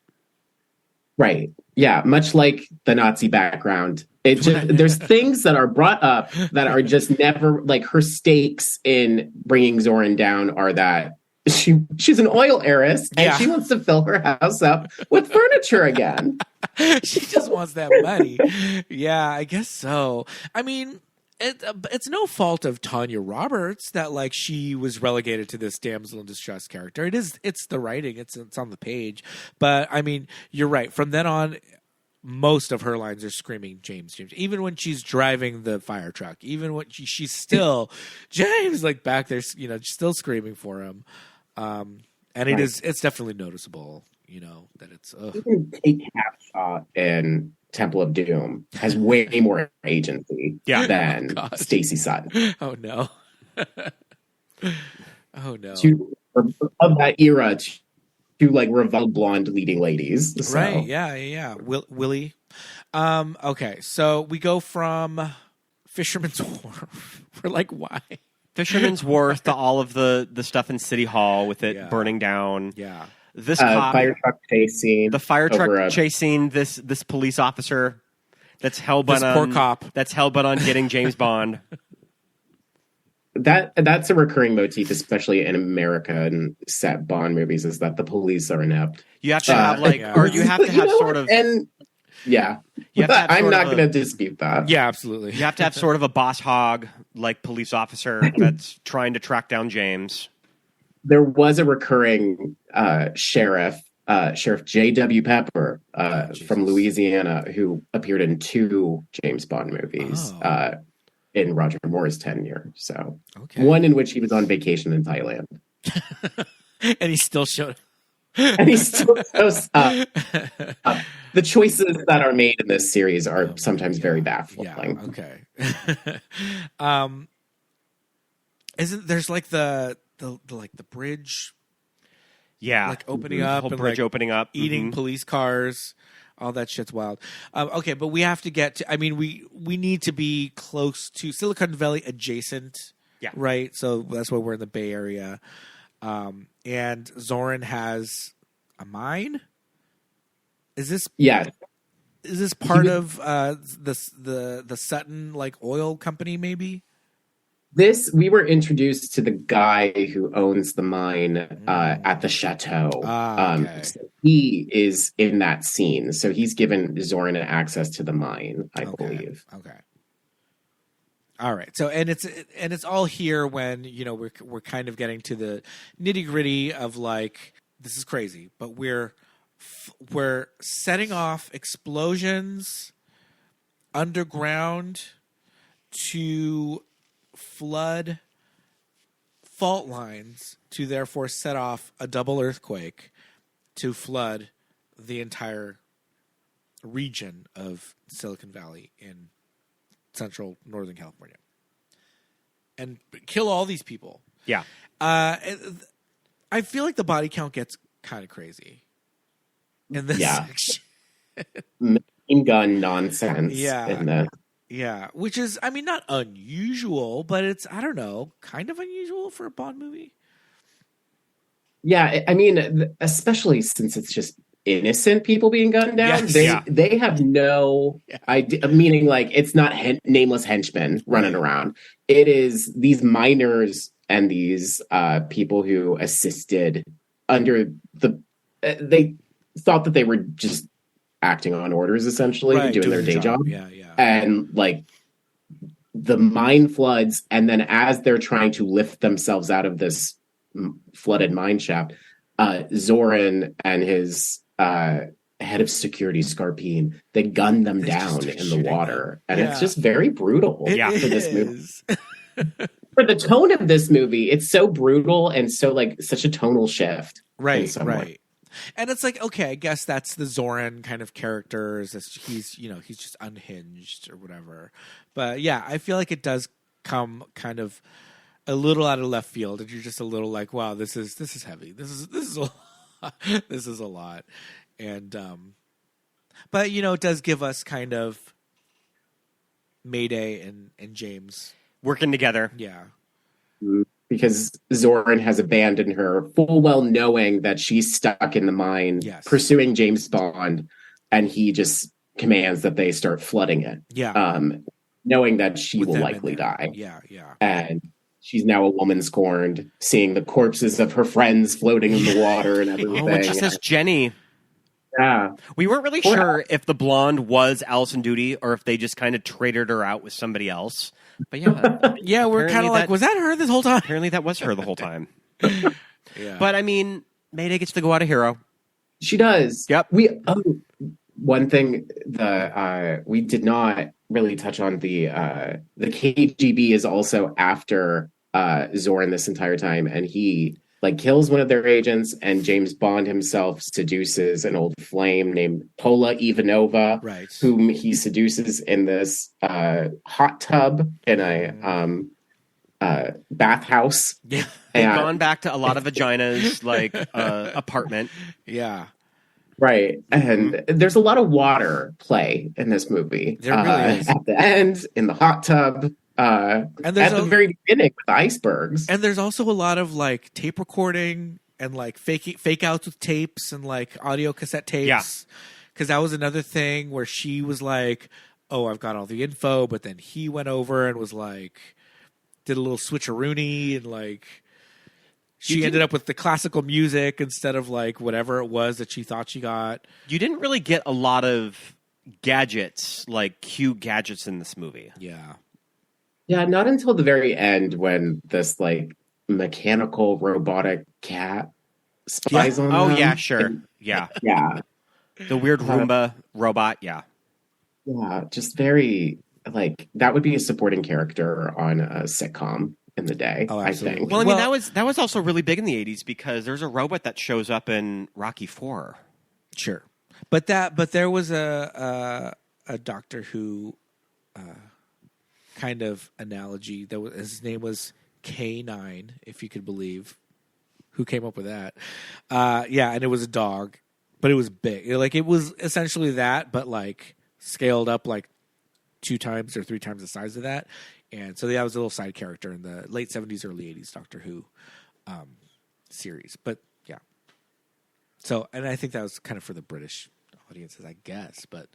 Right. Yeah. Much like the Nazi background. There's things that are brought up that are just never, like, her stakes in bringing Zoran down are that she's an oil heiress and she wants to fill her house up with furniture again. She just wants that money. Yeah, I guess so. I mean, it's no fault of Tanya Roberts that she was relegated to this damsel in distress character. It's the writing. It's on the page. But I mean, you're right. From then on, most of her lines are screaming James, James. Even when she's driving the fire truck, even when she's still James, back there, still screaming for him. And it's definitely noticeable, that it's. Even Kate Capshaw in Temple of Doom has way more agency than Stacey Sutton. Oh no. Oh no. Of that era to like revolt blonde leading ladies. So. Right? Yeah. Willie. Okay, so we go from Fisherman's Wharf. We're like, why? Fisherman's Wharf to all of the stuff in City Hall with it burning down. Yeah. This cop, fire truck chase scene. the fire truck chasing this police officer that's hell bent on poor cop. That's hell bent on getting James Bond. That's a recurring motif, especially in American set Bond movies, is that the police are inept. You have to have or you have to have sort of, and yeah, you have to have I'm not going to dispute that. Yeah, absolutely. You have to have sort of a boss hog like police officer that's trying to track down James. There was a recurring Sheriff J.W. Pepper from Louisiana who appeared in 2 James Bond movies in Roger Moore's tenure. So one in which he was on vacation in Thailand. And he still showed And he's still shows up. The choices that are made in this series are sometimes very baffling. Yeah, okay. Isn't there's like the bridge? Yeah, like opening up, whole and bridge like opening up, eating police cars. All that shit's wild. Okay, but we have to get to. I mean, we need to be close to Silicon Valley adjacent. Yeah. Right. So that's why we're in the Bay Area. And Zoran has a mine. Is this? Yeah. Is this part of the Sutton like oil company? Maybe. We were introduced to the guy who owns the mine at the chateau. Okay. So he is in that scene, so he's given Zoran access to the mine, I believe. Okay. All right. So and it's all here when we're kind of getting to the nitty gritty of like this is crazy, but we're setting off explosions underground to flood fault lines to therefore set off a double earthquake to flood the entire region of Silicon Valley in central Northern California and kill all these people. Yeah. I feel like the body count gets kind of crazy in this section. Machine gun nonsense. Yeah, which is, I mean, not unusual, but it's, I don't know, kind of unusual for a Bond movie. Yeah, I mean, especially since it's just innocent people being gunned down. Yes. They have no idea, meaning like it's not nameless henchmen running around. It is these miners and these people who assisted under they thought that they were just acting on orders, essentially, doing their day job. Yeah. And like the mine floods, and then as they're trying to lift themselves out of this flooded mine shaft, Zoran and his head of security, Scarpine, they gun them down in the water. And it's just very brutal for this movie. For the tone of this movie, it's so brutal and so like such a tonal shift. Right. And it's like, okay, I guess that's the Zoran kind of character. He's just unhinged or whatever. But yeah, I feel like it does come kind of a little out of left field, and you're just a little like, wow, this is heavy. This is a lot. This is a lot. And but it does give us kind of Mayday and James working together. Yeah. Because Zoran has abandoned her, full well knowing that she's stuck in the mine, pursuing James Bond, and he just commands that they start flooding it. Yeah. Knowing that she will likely die. Yeah. And she's now a woman scorned, seeing the corpses of her friends floating in the water and everything. When she says Jenny. Yeah. We weren't really sure if the blonde was Alison Doody or if they just kind of traded her out with somebody else. But yeah, we're kind of like, was that her this whole time? Apparently that was her the whole time. Yeah. But I mean, Mayday gets to go out a hero. She does. Yep. One thing we did not really touch on, the KGB is also after Zoran this entire time, and he kills one of their agents, and James Bond himself seduces an old flame named Pola Ivanova, whom he seduces in this hot tub in a bathhouse. Yeah. They've And- gone back to a lot of vaginas, like apartment. Yeah. Right. And there's a lot of water play in this movie. There really is. At the end, in the hot tub, And at there's the very beginning with icebergs. And there's also a lot of like tape recording and like fake outs with tapes and like audio cassette tapes. Yeah. Because that was another thing where she was like, "Oh, I've got all the info," but then he went over and was like, did a little switcheroony and like she ended up with the classical music instead of like whatever it was that she thought she got. You didn't really get a lot of gadgets, like cute gadgets in this movie. Yeah. Yeah, not until the very end when this like mechanical robotic cat spies on Oh, them. yeah, sure. Yeah. Yeah. The weird Roomba robot. Yeah. Yeah. Just very like that would be a supporting character on a sitcom in the day, Oh, I absolutely. think. Well, I mean, Well- that was also really big in the 80s because there's a robot that shows up in Rocky 4. Sure. But there was a Doctor Who kind of analogy that was, his name was K9, if you could believe. Who came up with that? Yeah, and it was a dog, but it was big. Like it was essentially that, but like scaled up like 2 times or 3 times the size of that. And so that was a little side character in the late 70s, early 80s Doctor Who series. But yeah. So, and I think that was kind of for the British audiences, I guess. But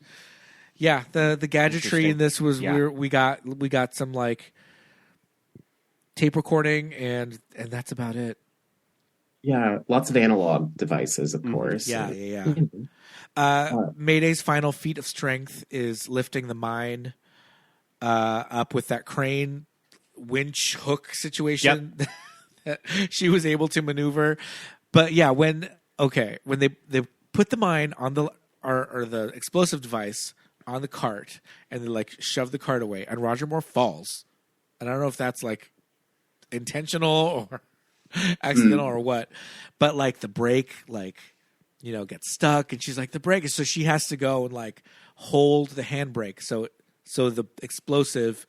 yeah, the gadgetry in this was we got some like tape recording and that's about it. Yeah, lots of analog devices, of course. Yeah. Mayday's final feat of strength is lifting the mine up with that crane winch hook situation that she was able to maneuver. But yeah, when they put the mine on the or the explosive device on the cart and they like shove the cart away and Roger Moore falls. And I don't know if that's like intentional or accidental or what, but like the brake like gets stuck and she's like the brake, so she has to go and like hold the handbrake so the explosive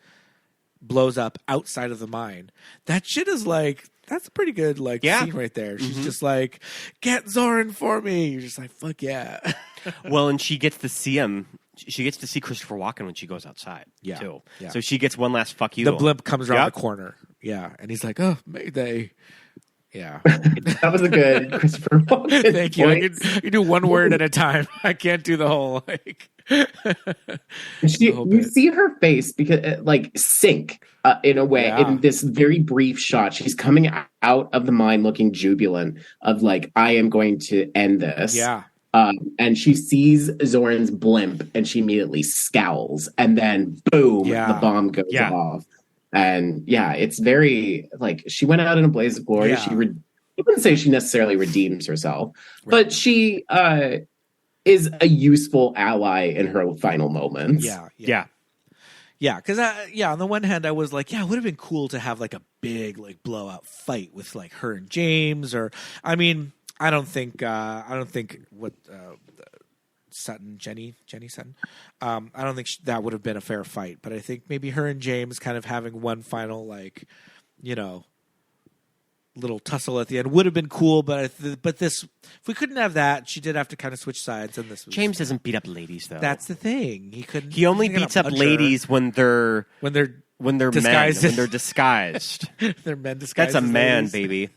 blows up outside of the mine. That shit is like that's a pretty good scene right there. She's just like, get Zoran for me. You're just like, fuck yeah. Well, and she gets to see him. She gets to see Christopher Walken when she goes outside, too. Yeah. So she gets one last fuck you. The blimp comes around the corner. Yeah. And he's like, oh, Mayday. Yeah. That was a good Christopher Walken. Thank you. I can do one word at a time. I can't do the whole you see her face because sink in a way in this very brief shot. She's coming out of the mine looking jubilant of like, I am going to end this. Yeah. And she sees Zoran's blimp and she immediately scowls and then boom, the bomb goes off. And it's very like she went out in a blaze of glory. Yeah. I wouldn't say she necessarily redeems herself, but she is a useful ally in her final moments. Yeah. Because on the one hand, I was like, it would have been cool to have like a big like blowout fight with like her and James, or I mean, I don't think what Sutton, Jenny Sutton. I don't think that would have been a fair fight, but I think maybe her and James kind of having one final little tussle at the end would have been cool. But this, if we couldn't have that, she did have to kind of switch sides. And this was, James doesn't beat up ladies though. That's the thing. He couldn't. He only beats up ladies when they're disguised. men, when they're disguised. They're men disguised. That's a as man, ladies. baby.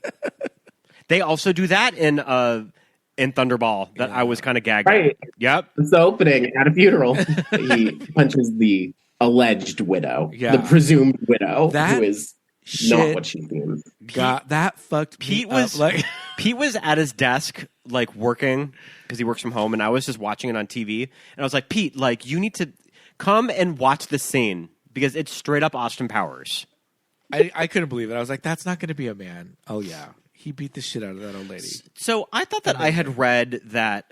They also do that in Thunderball that I was kind of gagged Right. at. Yep. It's the opening at a funeral. He punches the alleged widow, the presumed widow, That who is not what she seems. God, that fucked Pete me was up. Like Pete was at his desk like working because he works from home, and I was just watching it on TV. And I was like, Pete, like you need to come and watch this scene because it's straight up Austin Powers. I couldn't believe it. I was like, that's not going to be a man. Oh yeah, he beat the shit out of that old lady. So I thought that I had read that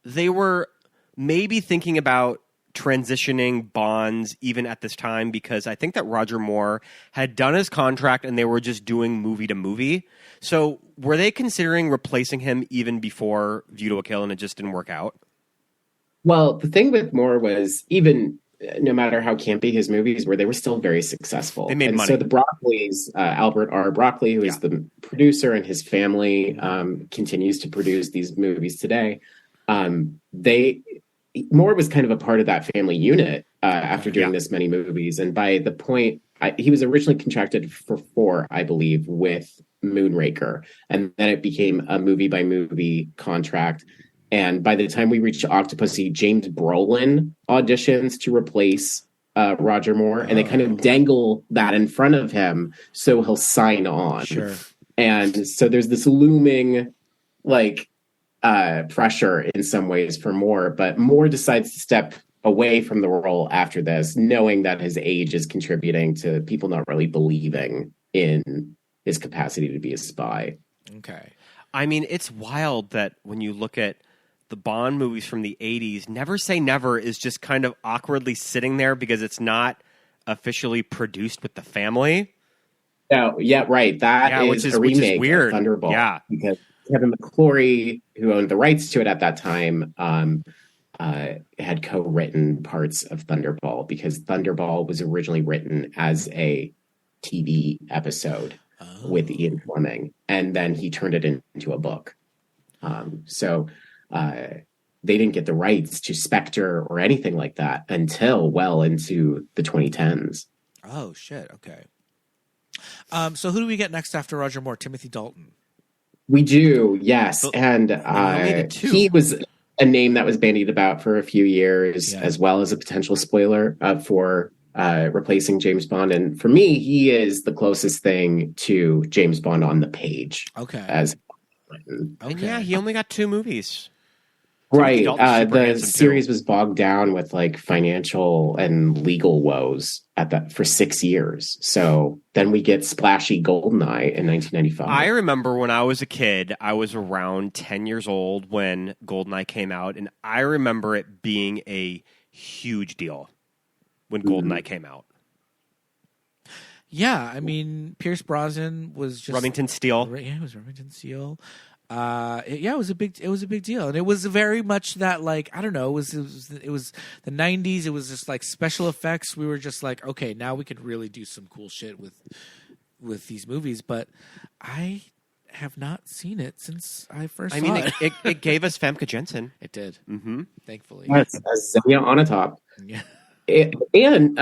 they were maybe thinking about transitioning Bonds even at this time because I think that Roger Moore had done his contract and they were just doing movie to movie. So were they considering replacing him even before View to a Kill and it just didn't work out? Well, the thing with Moore was even no matter how campy his movies were, they were still very successfthey made money. So the Broccoli's, Albert R. Broccoli, who is the producer, and his family continues to produce these movies today. Moore was kind of a part of that family unit after doing this many movies. And by the point, he was originally contracted for 4, I believe, with Moonraker. And then it became a movie-by-movie contract. And by the time we reached Octopussy, James Brolin auditions to replace Roger Moore. And they kind of dangle that in front of him so he'll sign on. Sure. And so there's this looming, pressure in some ways for Moore, but Moore decides to step away from the role after this, knowing that his age is contributing to people not really believing in his capacity to be a spy. Okay. I mean, it's wild that when you look at the Bond movies from the 80s, Never Say Never is just kind of awkwardly sitting there because it's not officially produced with the family. Oh, yeah, right. That is a remake of weird. Thunderball. Yeah. Because Kevin McClory, who owned the rights to it at that time, had co-written parts of Thunderball, because Thunderball was originally written as a TV episode with Ian Fleming, and then he turned it into a book. So they didn't get the rights to Spectre or anything like that until well into the 2010s. Oh, shit. Okay. So who do we get next after Roger Moore? Timothy Dalton. We do, yes. And he was a name that was bandied about for a few years, as well as a potential spoiler for replacing James Bond. And for me, he is the closest thing to James Bond on the page. Okay. And yeah, he only got 2 movies. Right. The series was bogged down with financial and legal woes for 6 years. So then we get splashy Goldeneye in 1995. I remember when I was a kid, I was around 10 years old when Goldeneye came out, and I remember it being a huge deal when Goldeneye came out. Yeah, I mean, Pierce Brosnan was just Remington Steele. Yeah, it was Remington Steele. It was a big deal, and it was very much that I don't know, it was the 90s. It was just special effects. We were just okay, now we could really do some cool shit with these movies. But I have not seen it since I first saw it. It gave us Famke Janssen. It did, thankfully. Yes, Zoya Onatopp. Yeah. And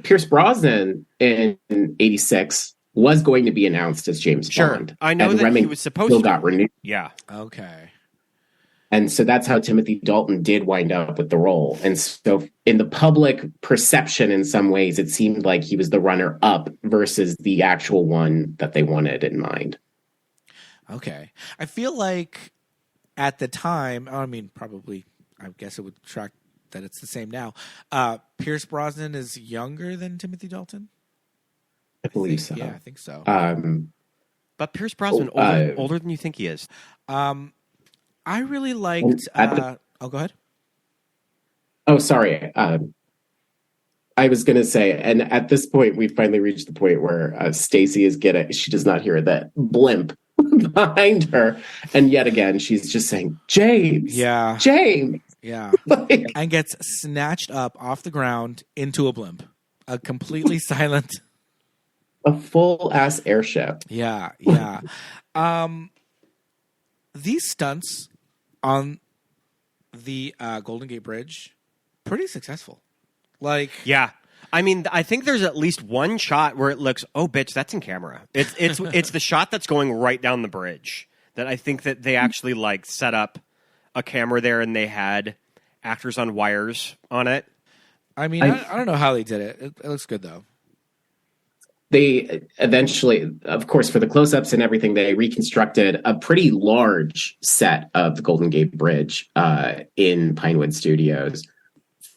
Pierce Brosnan in 86 was going to be announced as James Bond. I know that he was supposed to. Got renewed. Yeah. Okay. And so that's how Timothy Dalton did wind up with the role. And so in the public perception, in some ways, it seemed like he was the runner-up versus the actual one that they wanted in mind. Okay. I feel like at the time, I mean, probably, I guess it would track that it's the same now. Pierce Brosnan is younger than Timothy Dalton? I believe so. Yeah, I think so. But Pierce Brosnan older than you think he is. I really liked. Go ahead. Oh, sorry. I was going to say, and at this point, we've finally reached the point where Stacy she does not hear that blimp behind her, and yet again, she's just saying, "James, yeah, James." Yeah, and gets snatched up off the ground into a blimp, a completely silent. A full-ass airship. Yeah. These stunts on the Golden Gate Bridge, pretty successful. Yeah. I mean, I think there's at least one shot where it looks, oh, bitch, that's in camera. It's the shot that's going right down the bridge that I think that they actually set up a camera there and they had actors on wires on it. I mean, I don't know how they did it. It looks good, though. They eventually, of course, for the close-ups and everything, they reconstructed a pretty large set of the Golden Gate Bridge in Pinewood Studios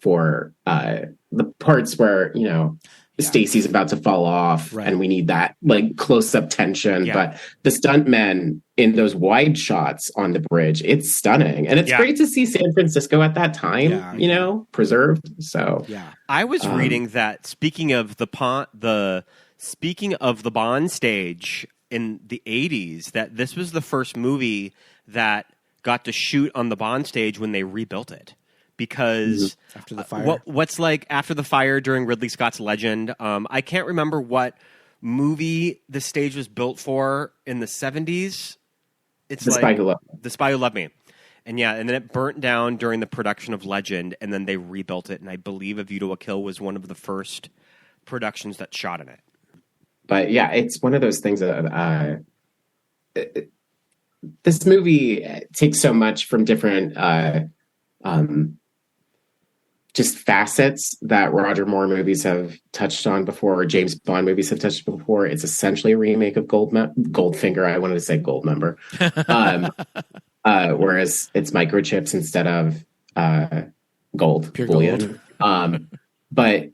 for the parts where, Stacy's about to fall off, right, and we need that close-up tension. Yeah. But the stuntmen in those wide shots on the bridge, it's stunning. And it's great to see San Francisco at that time, preserved. So I was reading that speaking of the Bond stage in the 80s, that this was the first movie that got to shoot on the Bond stage when they rebuilt it. because After the fire. what's like after the fire during Ridley Scott's Legend. I can't remember what movie the stage was built for in the 70s. It's The like Spy Who Loved Me. The Spy Who Loved Me. And yeah, and then it burnt down during the production of Legend, and then they rebuilt it. And I believe A View to a Kill was one of the first productions that shot in it. But yeah, it's one of those things that this movie takes so much from different just facets that Roger Moore movies have touched on before, or James Bond movies have touched before. It's essentially a remake of Goldfinger. I wanted to say Goldmember. Whereas it's microchips instead of gold Pure bullion. But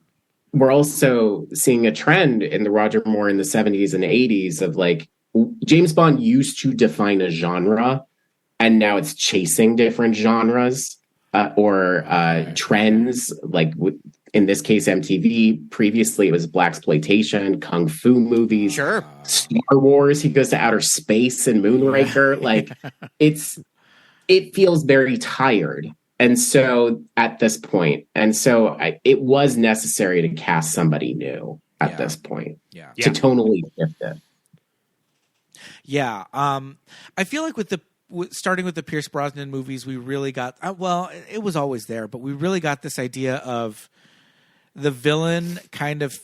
we're also seeing a trend in the Roger Moore in the 70s and 80s of like James Bond used to define a genre, and now it's chasing different genres or trends. Like in this case, MTV. Previously, it was blaxploitation, kung fu movies. Sure. Star Wars. He goes to outer space and Moonraker. Like it feels very tired. And so at this point, it was necessary to cast somebody new at this point to tonally shift it. Yeah. I feel like starting with the Pierce Brosnan movies, we really got, it was always there, but we really got this idea of the villain kind of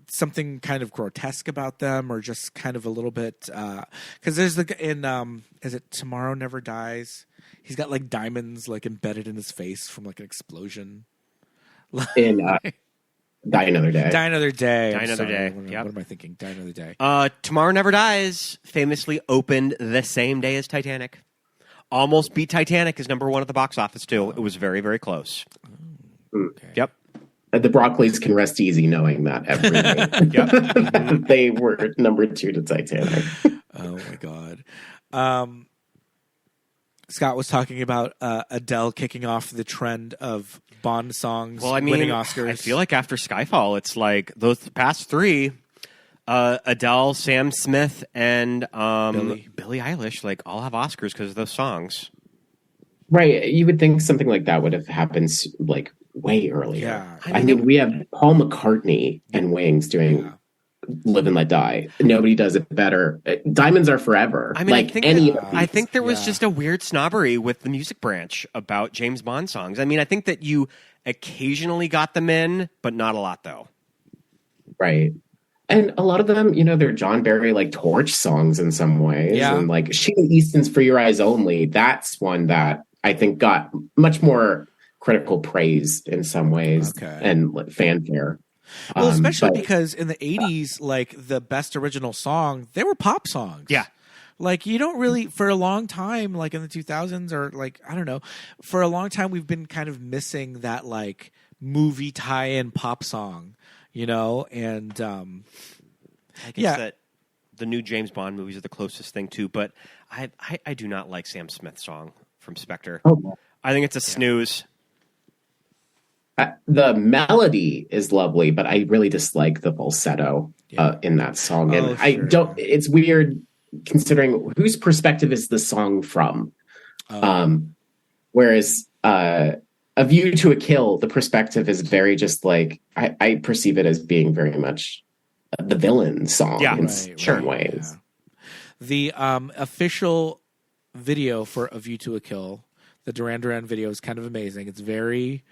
something kind of grotesque about them, or just kind of a little bit, because there's is it Tomorrow Never Dies? He's got like diamonds like embedded in his face from like an explosion. In Die Another Day. Die Another Day. Die Another Day. What am I thinking? Die Another Day. Tomorrow Never Dies famously opened the same day as Titanic. Almost beat Titanic as number one at the box office, too. It was very, very close. Okay. Yep. The Broccoli's can rest easy knowing that every day. They were number 2 to Titanic. Oh, my God. Scott was talking about Adele kicking off the trend of Bond songs winning Oscars. I feel like after Skyfall, it's like those past 3, Adele, Sam Smith, and Billie Eilish, like all have Oscars because of those songs. Right. You would think something like that would have happened like way earlier. Yeah. I mean, we have Paul McCartney and Wings doing Live and Let Die. Nobody does it better. Diamonds Are Forever. I mean, like I think there was just a weird snobbery with the music branch about James Bond songs. I mean, I think that you occasionally got them in, but not a lot, though. Right. And a lot of them, they're John Barry like torch songs in some ways. Yeah. And like Sheena Easton's For Your Eyes Only, that's one that I think got much more critical praise in some ways and fanfare. Well, especially because in the 80s, like the best original song, they were pop songs. Yeah. Like you don't really, for a long time, like in the 2000s or like, I don't know, for a long time, we've been kind of missing that like movie tie-in pop song, and I guess that the new James Bond movies are the closest thing too, but I do not like Sam Smith's song from Spectre. Oh. I think it's a snooze. The melody is lovely, but I really dislike the falsetto in that song. And I don't, it's weird considering whose perspective is the song from. Whereas A View to a Kill, the perspective is very just like, I perceive it as being very much the villain song in certain ways. Yeah. The official video for A View to a Kill, the Duran Duran video, is kind of amazing. It's very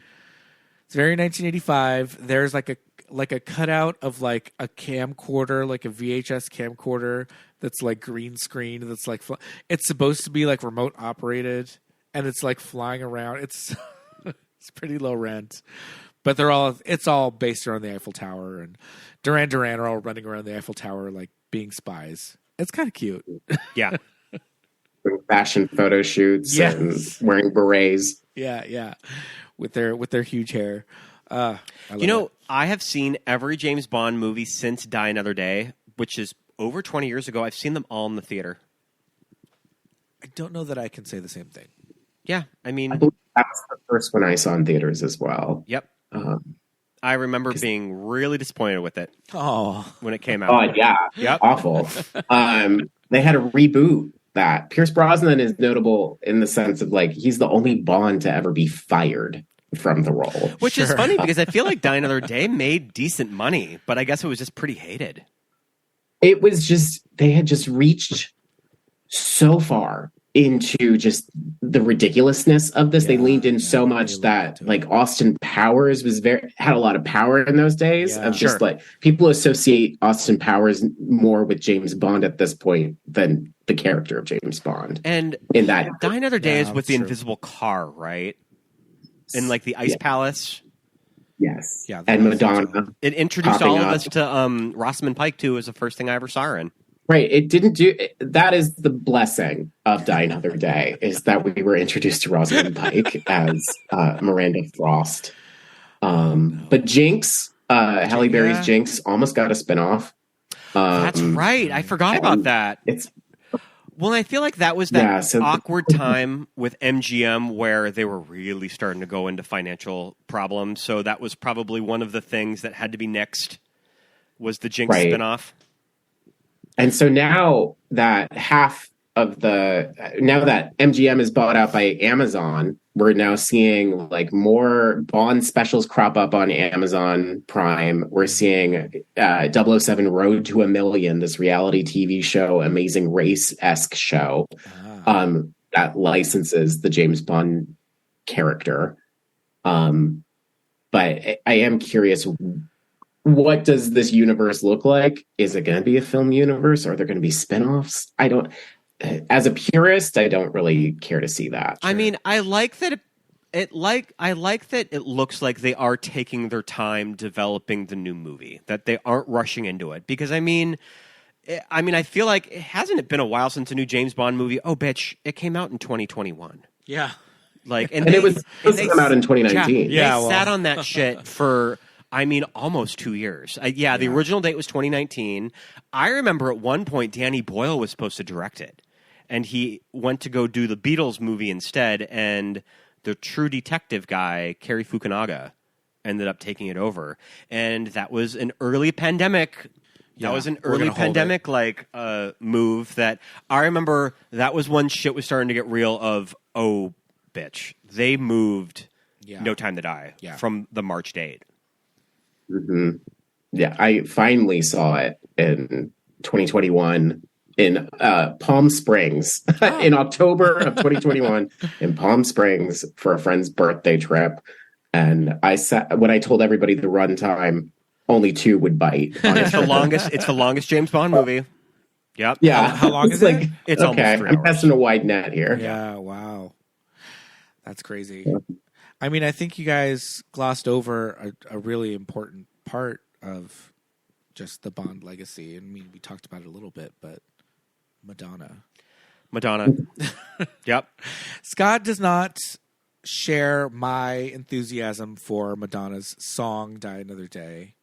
1985. There's like a cutout of like a camcorder, like a VHS camcorder that's like green screen. That's like it's supposed to be like remote operated, and it's like flying around. It's it's pretty low rent, but it's all based around the Eiffel Tower, and Duran Duran are all running around the Eiffel Tower like being spies. It's kind of cute. Yeah. Fashion photo shoots and wearing berets. Yeah. With their huge hair. I have seen every James Bond movie since Die Another Day, which is over 20 years ago. I've seen them all in the theater. I don't know that I can say the same thing. Yeah, I mean, I believe that was the first one I saw in theaters as well. Yep. I remember being really disappointed with it. Oh, when it came out. Oh yeah, yep. Awful. They had a reboot that. Pierce Brosnan is notable in the sense of like he's the only Bond to ever be fired from the role. Which is funny because I feel like Die Another Day made decent money, but I guess it was just pretty hated. It was just, they had just reached so far into just the ridiculousness of this. They leaned in so much that like Austin Powers had a lot of power in those days of just like people associate Austin Powers more with James Bond at this point than the character of James Bond. And in that Die Another Day is with the invisible car, right? In like the Ice Palace. Yes. Yeah. And Madonna. It introduced all of us to Rosamund Pike too as the first thing I ever saw her in. Right. It didn't do that is the blessing of Die Another Day is that we were introduced to Rosamund Pike as Miranda Frost. But Jinx, Halle Berry's Jinx almost got a spinoff. That's right. I forgot about that. Well, I feel like that was that awkward time with MGM where they were really starting to go into financial problems. So that was probably one of the things that had to be next was the Jinx spinoff. And so now that now that MGM is bought out by Amazon, we're now seeing like more Bond specials crop up on Amazon Prime. We're seeing 007 Road to a Million, this reality TV show, Amazing Race-esque show that licenses the James Bond character. But I am curious, what does this universe look like? Is it going to be a film universe? Are there going to be spinoffs? As a purist, I don't really care to see that. I mean, I like that it looks like they are taking their time developing the new movie, that they aren't rushing into it. Because I mean, I feel like hasn't it been a while since a new James Bond movie? Oh, bitch, it came out in 2021. Yeah, like, and it was supposed to come out in 2019. Yeah, they sat on that shit for. Almost 2 years. The original date was 2019. I remember at one point Danny Boyle was supposed to direct it, and he went to go do the Beatles movie instead, and the True Detective guy, Cary Fukunaga, ended up taking it over. And that was an early pandemic. That was an early pandemic move that I remember. That was when shit was starting to get real. Of bitch, they moved No Time to Die from the March date. Mm-hmm. Yeah, I finally saw it in 2021 in Palm Springs in October of 2021 in Palm Springs for a friend's birthday trip. And when I told everybody the runtime, only 2 would bite. It's the longest James Bond movie. Yep. Yeah. How long is it? It's okay. almost 3 hours. I'm casting a wide net here. Yeah. Wow. That's crazy. I mean, I think you guys glossed over a really important part of just the Bond legacy. I mean, we talked about it a little bit, but Madonna. Yep. Scott does not share my enthusiasm for Madonna's song "Die Another Day."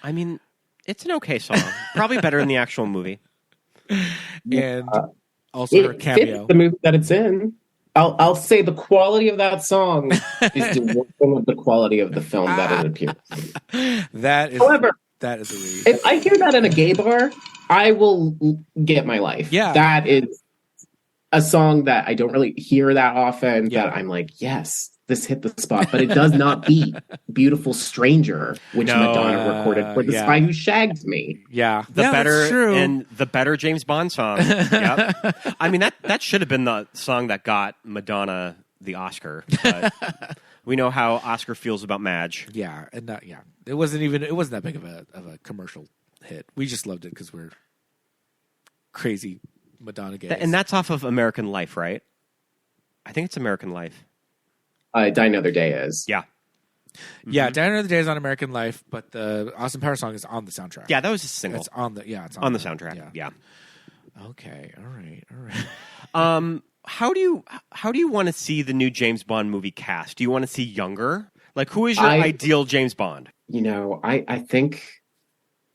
I mean, it's an okay song. Probably better than the actual movie. And also her cameo. Fits the movie that it's in. I'll say the quality of that song is dwarfing of the quality of the film that it appears in. However, that is a read. If I hear that in a gay bar, I will get my life. Yeah. That is a song that I don't really hear that often, that I'm like, yes, this hit the spot. But it does not beat Beautiful Stranger, which Madonna recorded for The Spy Who Shagged Me. Yeah. The better James Bond song. Yep. I mean, that should have been the song that got Madonna the Oscar. But we know how Oscar feels about Madge. Yeah. And it wasn't that big of a commercial hit. We just loved it because we're crazy Madonna gays. And that's off of American Life, right? I think it's American Life. Die Another Day is. Yeah. Mm-hmm. Yeah, Die Another Day is on American Life, but the Austin Powers song is on the soundtrack. Yeah, that was a single. It's on the soundtrack. Yeah. Okay. All right. How do you want to see the new James Bond movie cast? Do you want to see younger? Like, who is your ideal James Bond? I think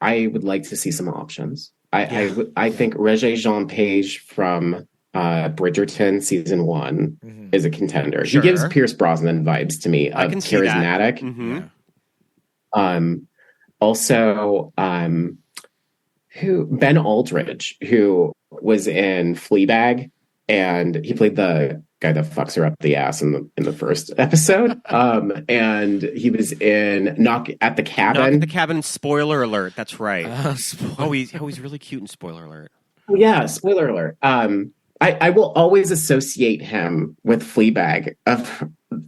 I would like to see some options. I think Regé Jean Page from Bridgerton season 1 is a contender. Sure. He gives Pierce Brosnan vibes to me. I can see charismatic. That. Mm-hmm. Also, Ben Aldridge, who was in Fleabag and he played the guy that fucks her up the ass in the first episode. And he was in Knock at the Cabin. Knock at the Cabin. Spoiler alert. That's right. Spoiler. He's really cute in spoiler alert. Oh, yeah, spoiler alert. I will always associate him with Fleabag of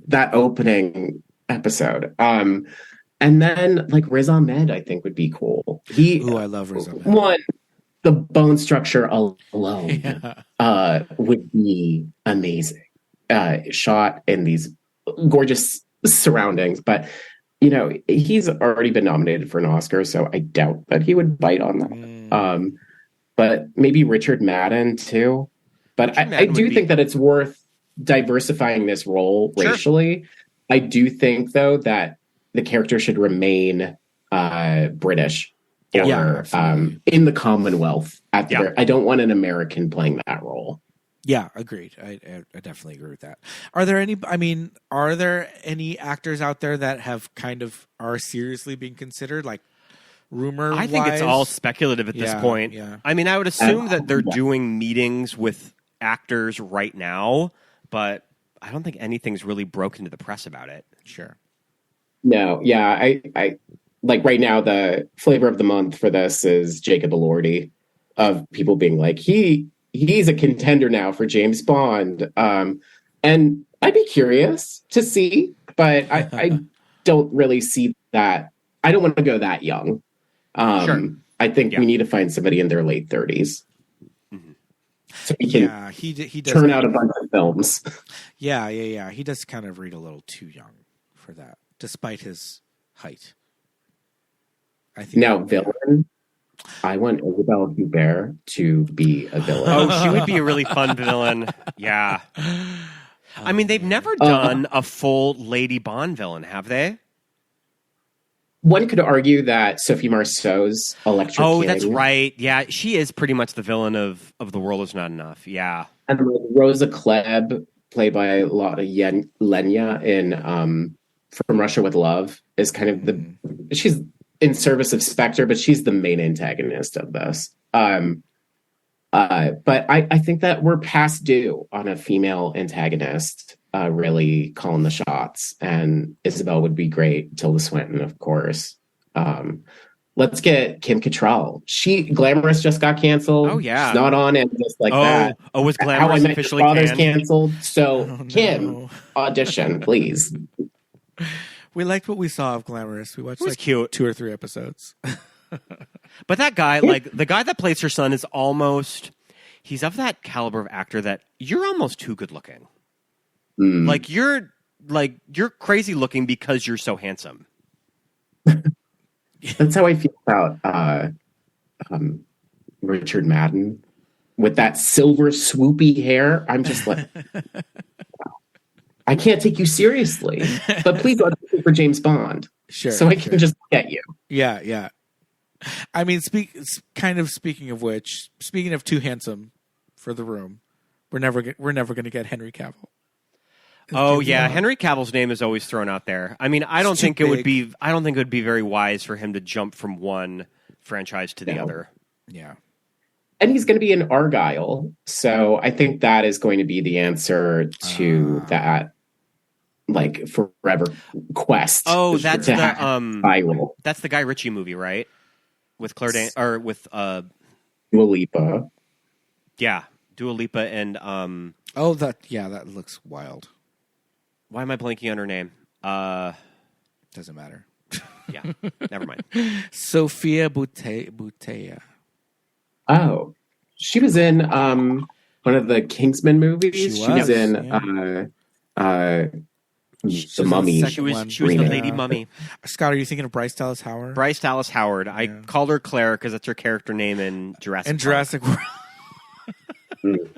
that opening episode. And then like Riz Ahmed, I think would be cool. I love Riz Ahmed. One, the bone structure alone would be amazing. Shot in these gorgeous surroundings, but you know he's already been nominated for an Oscar, so I doubt that he would bite on that. But maybe Richard Madden too. But I do think that it's worth diversifying this role racially. I do think though that the character should remain British. Or in the Commonwealth. I don't want an American playing that role. Yeah, agreed. I definitely agree with that. Are there any actors out there that have are seriously being considered, like rumor? I think it's all speculative at this point. Yeah. I mean, I would assume that they're doing meetings with actors right now, but I don't think anything's really broken to the press about it. Sure. No, yeah, I like right now the flavor of the month for this is Jacob Elordi, of people being like he's a contender now for James Bond, and I'd be curious to see, but I don't really see that. I don't want to go that young. I think we need to find somebody in their late 30s. So he can he does turn out a bunch of films. Yeah. He does kind of read a little too young for that, despite his height. I think villain. I want Isabelle Huppert to be a villain. Oh, she would be a really fun villain. Yeah. I mean, they've never done a full Lady Bond villain, have they? One could argue that Sophie Marceau's Electra King. That's right. Yeah, she is pretty much the villain of The World Is Not Enough. Yeah. And Rosa Klebb, played by Lotte Lenya in From Russia with Love, is kind of she's in service of Spectre, but she's the main antagonist of this. But I think that we're past due on a female antagonist really calling the shots, and Isabel would be great. Tilda Swinton, of course. Let's get Kim Cattrall. Glamorous just got canceled. Oh yeah, she's not on it just like that. Oh, was Glamorous How I Met officially Your Father's canceled? So Kim, audition, please. We liked what we saw of Glamorous. We watched cute 2 or 3 episodes. But that guy, like the guy that plays her son, is he's of that caliber of actor that you're almost too good looking. Like you're crazy looking because you're so handsome. That's how I feel about Richard Madden with that silver swoopy hair. I'm just like, I can't take you seriously, but please audition for James Bond. Sure. So I can just get you. Yeah. I mean, speaking of which, speaking of too handsome for the room, we're never going to get Henry Cavill. Oh yeah, Henry Cavill's name is always thrown out there. I mean, I don't think it would be very wise for him to jump from one franchise to the other. Yeah. And he's going to be in Argyle, so I think that is going to be the answer to that, like, forever quest. Oh, that's the viral. That's the Guy Ritchie movie, right? With Claire or with Dua Lipa. Yeah, Dua Lipa and that looks wild. Why am I blanking on her name? Doesn't matter. Yeah, never mind. Sophia Boutella. Oh, she was in one of the Kingsman movies. She was in The Mummy. She was the Lady Mummy. Scott, are you thinking of Bryce Dallas Howard? Bryce Dallas Howard. I called her Claire because that's her character name in Jurassic Park. World.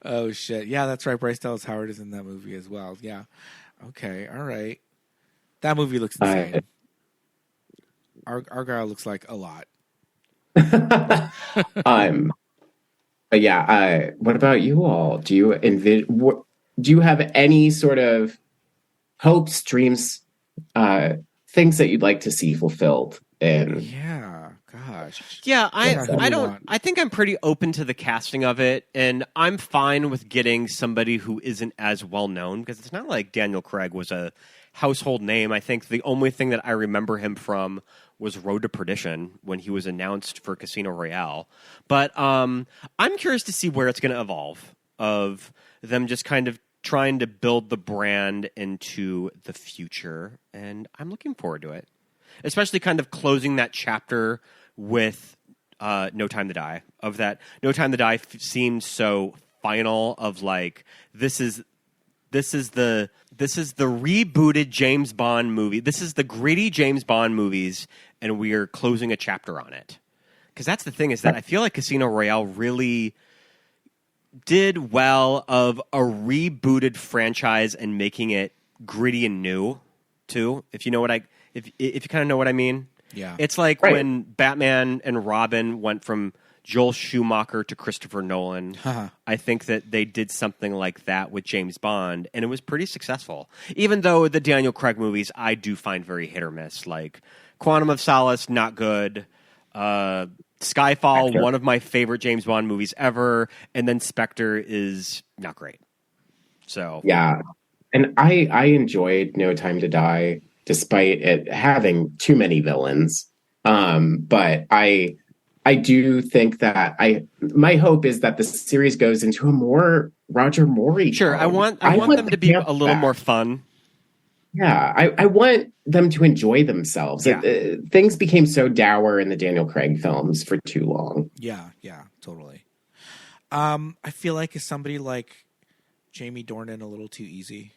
Oh shit! Yeah, that's right. Bryce Dallas Howard is in that movie as well. Yeah. Okay. All right. That movie looks insane. Argyle looks like a lot. But yeah. What about you all? Do you do you have any sort of hopes, dreams, things that you'd like to see fulfilled in gosh. Yeah, Yeah, who do I you don't. want? I think I'm pretty open to the casting of it, and I'm fine with getting somebody who isn't as well known because it's not like Daniel Craig was a household name. I think the only thing that I remember him from was Road to Perdition when he was announced for Casino Royale. But I'm curious to see where it's going to evolve. Of them just kind of trying to build the brand into the future, and I'm looking forward to it. Especially kind of closing that chapter with No Time to Die. Of that, No Time to Die seemed so final. Of like, this is the rebooted James Bond movie. This is the gritty James Bond movies, and we are closing a chapter on it. Because that's the thing, is that I feel like Casino Royale really did well of a rebooted franchise and making it gritty and new too. If you know what if you kind of know what I mean. Yeah. It's like when Batman and Robin went from Joel Schumacher to Christopher Nolan. I think that they did something like that with James Bond, and it was pretty successful. Even though the Daniel Craig movies I do find very hit or miss. Like Quantum of Solace, not good. Skyfall, one of my favorite James Bond movies ever, and then Spectre is not great. So Yeah. And I enjoyed No Time to Die, despite it having too many villains. But I do think that my hope is that the series goes into a more Roger Moore. Sure, I want them to be a little more fun. Yeah, I want them to enjoy themselves. Yeah. Things became so dour in the Daniel Craig films for too long. Yeah, totally. I feel like is somebody like Jamie Dornan a little too easy?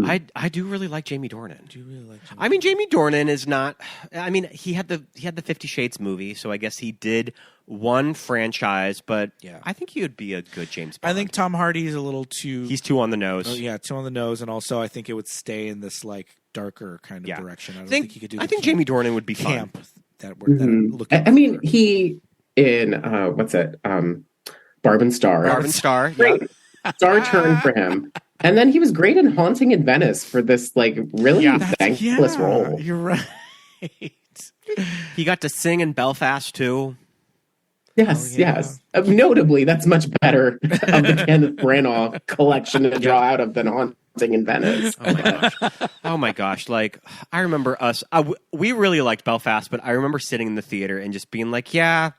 I do really like Jamie Dornan. Do you really like? Jamie Dornan is not. I mean, he had the 50 Shades movie, so I guess he did one franchise. But Yeah. I think he would be a good James Bond. I think Tom Hardy is a little too. He's too on the nose. too on the nose, and also I think it would stay in this like darker kind of direction. I don't think he could do. I think Jamie Dornan would be camp fun. that we're looking. I mean, he in what's it? Barb and Star. Barb and Star. Great. Star turn for him. And then he was great in Haunting in Venice for this like really thankless role. You're right. He got to sing in Belfast too. Yes, yes. Notably, that's much better of the Kenneth Branagh collection to draw out of than Haunting in Venice. Oh my gosh! Like I remember us. We really liked Belfast, but I remember sitting in the theater and just being like, "Yeah,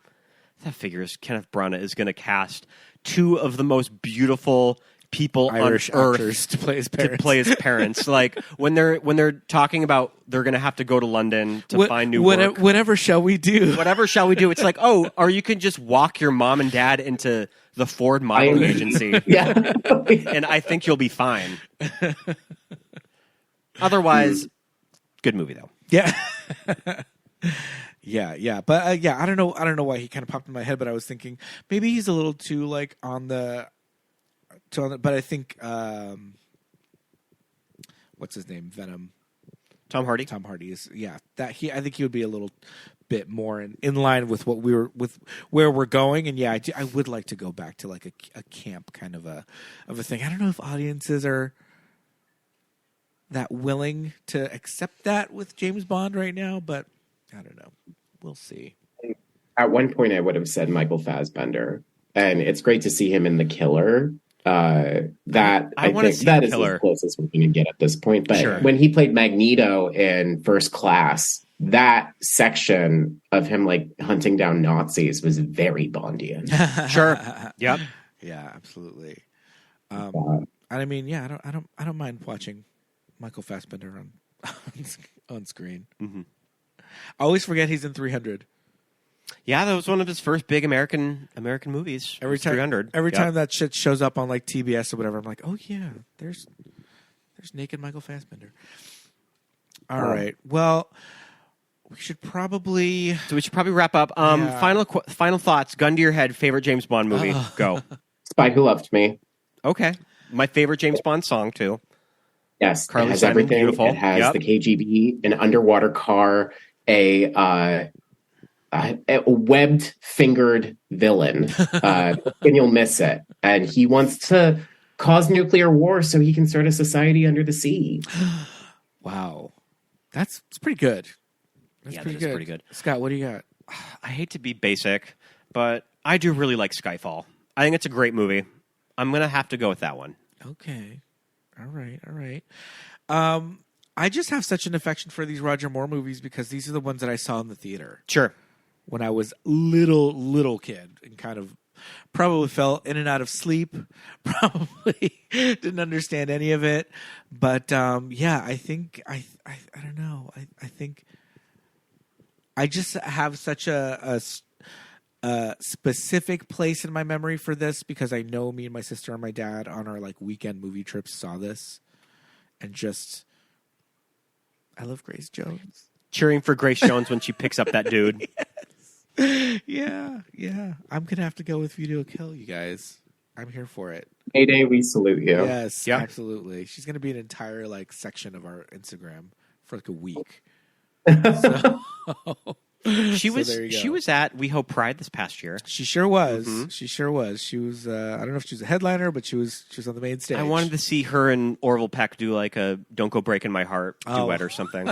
that figures Kenneth Branagh is going to cast two of the most beautiful people Irish on actors earth to play his parents. Like when they're talking about they're going to have to go to London to find new work. Whatever shall we do? Whatever shall we do? It's like, oh, or you can just walk your mom and dad into the Ford modeling agency. Yeah. And I think you'll be fine. Otherwise, good movie though. Yeah. Yeah. But I don't know why he kind of popped in my head, but I was thinking maybe he's a little too like but I think what's his name? Venom. Tom Hardy. Tom Hardy is I think he would be a little bit more in line with what where we're going, and I would like to go back to like a camp kind of a thing. I don't know if audiences are that willing to accept that with James Bond right now, but I don't know. We'll see. At one point, I would have said Michael Fassbender, and it's great to see him in The Killer. That I think that is as close as we're going to get at this point. But when he played Magneto in First Class, that section of him like hunting down Nazis was very Bondian. Sure. Yep. Yeah, absolutely. And I mean, I don't mind watching Michael Fassbender on screen. Mm-hmm. I always forget he's in 300. Yeah, that was one of his first big American movies. Every time 300. Every time that shit shows up on like TBS or whatever, I'm like, oh yeah, there's naked Michael Fassbender. All right. Well, we should probably wrap up. Final thoughts. Gun to your head. Favorite James Bond movie. Go. Spy Who Loved Me. Okay. My favorite James Bond song too. Yes, Carly it has Simon, everything. beautiful. It has the KGB, an underwater car, a webbed fingered villain, and you'll miss it. And he wants to cause nuclear war so he can start a society under the sea. Wow, that's pretty good. Pretty good. Scott, what do you got? I hate to be basic, but I do really like Skyfall. I think it's a great movie. I'm going to have to go with that one. Okay. All right. I just have such an affection for these Roger Moore movies because these are the ones that I saw in the theater. Sure. When I was little kid and kind of probably fell in and out of sleep, probably didn't understand any of it. But I think I don't know. I think I just have such a specific place in my memory for this because I know me and my sister and my dad on our like weekend movie trips saw this, and just I love Grace Jones. Cheering for Grace Jones when she picks up that dude. Yeah. I'm gonna have to go with View to a Kill, you guys. I'm here for it. Mayday, we salute you. Yes, Yeah. absolutely. She's gonna be an entire like section of our Instagram for like a week. She was there you go. she was at WeHo Pride this past year. She sure was. Mm-hmm. She sure was. She was. I don't know if she was a headliner, but she was on the main stage. I wanted to see her and Orville Peck do like a "Don't Go Breaking My Heart" duet or something.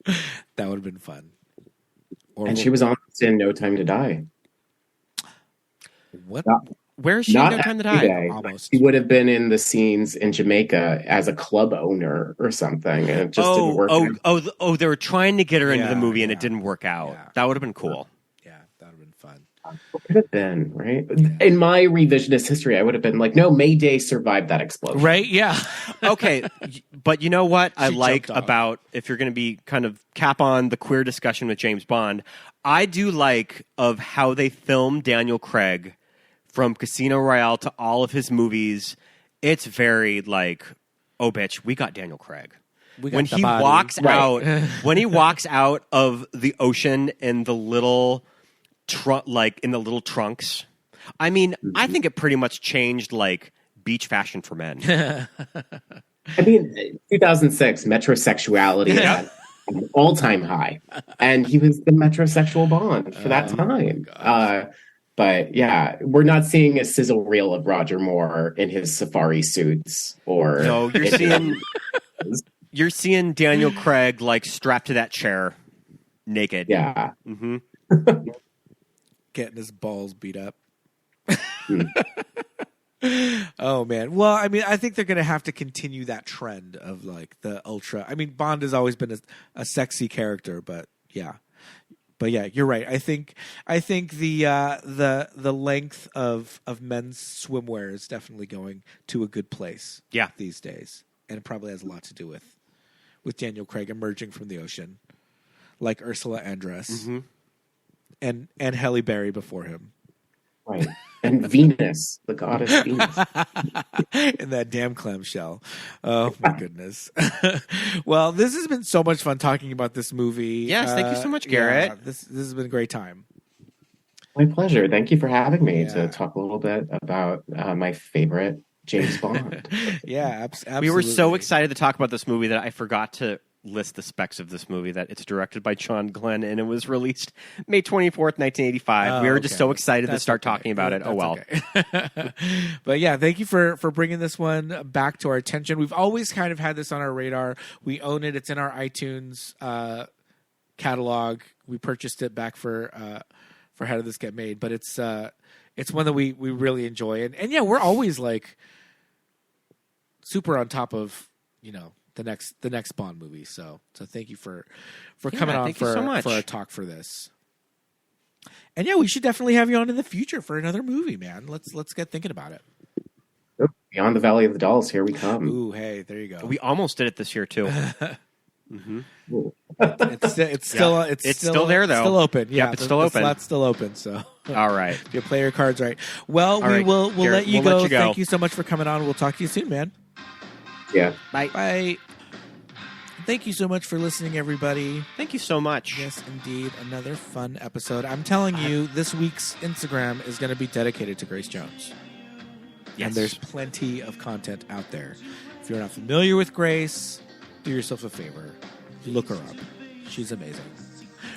That would have been fun. And she was on in No Time to Die. What? Where is she? Not No Time to every Die. day. Almost. She would have been in the scenes in Jamaica as a club owner or something, and it just didn't work out. They were trying to get her into the Yeah, movie, and yeah. it didn't work out. Yeah. That would have been cool. Yeah, that would have been fun. What could have been, right? In my revisionist history, I would have been like, no, Mayday survived that explosion. Right? Yeah. Okay, but you know what I She like jumped off. about, if you're going to be kind of cap on the queer discussion with James Bond, I do like of how they filmed Daniel Craig from Casino Royale to all of his movies. It's very like, oh bitch, we got Daniel Craig. We got When the he body. walks Right. out, when he walks out of the ocean in the little in the little trunks. I mean, I think it pretty much changed like beach fashion for men. I mean, 2006, metrosexuality at an all-time high. And he was the metrosexual Bond for that time. But yeah, we're not seeing a sizzle reel of Roger Moore in his safari suits or... No, you're seeing Daniel Craig like strapped to that chair, naked. Yeah. Mm-hmm. Getting his balls beat up. Oh man. Well, I mean, I think they're going to have to continue that trend of like the ultra. I mean, Bond has always been a sexy character, but yeah, you're right. I think the length of men's swimwear is definitely going to a good place. Yeah. These days, and it probably has a lot to do with Daniel Craig emerging from the ocean, like Ursula Andress. Mm-hmm. And Halle Berry before him. Right. And Venus, the goddess Venus. In that damn clamshell. Oh, my goodness. Well, this has been so much fun talking about this movie. Yes, thank you so much, Garrett. Yeah, this has been a great time. My pleasure. Thank you for having me Yeah. to talk a little bit about my favorite James Bond. Yeah, absolutely. We were so excited to talk about this movie that I forgot to list the specs of this movie, that it's directed by John Glenn and it was released May 24th, 1985. We were just so excited to start talking about it. Oh, well. Okay. But yeah, thank you for bringing this one back to our attention. We've always kind of had this on our radar. We own it. It's in our iTunes catalog. We purchased it back for How Did This Get Made? But it's one that we really enjoy. And yeah, we're always like super on top of, the next Bond movie. So thank you for coming on thank you so much. for a talk for this. And yeah, we should definitely have you on in the future for another movie, man. Let's get thinking about it. Beyond the Valley of the Dolls, here we come. Ooh, hey, there you go. We almost did it this year too. It's still there, though. Still open. Yeah, it's still open. The slot's still open. So All right. if you play your cards right. Well, All right, we'll Garrett, let you we'll go. let you go. Thank you so much for coming on. We'll talk to you soon, man. Yeah. Bye. Bye. Thank you so much for listening, everybody. Thank you so much. Yes, indeed. Another fun episode. I'm telling you, this week's Instagram is going to be dedicated to Grace Jones. Yes. And there's plenty of content out there. If you're not familiar with Grace, do yourself a favor. Look her up. She's amazing.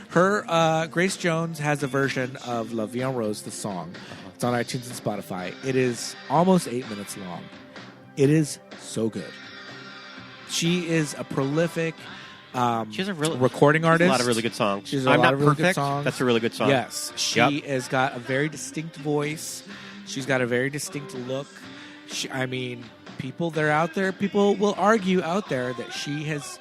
Her Grace Jones has a version of La Vie en Rose, the song. It's on iTunes and Spotify. It is almost 8 minutes long. It is so good. She is a prolific She has a really recording she has artist. A lot of really good songs. She's a I'm lot Not of really good Perfect. songs. That's a really good song. Yes, she has got a very distinct voice. She's got a very distinct look. People that are out there, people will argue out there that she has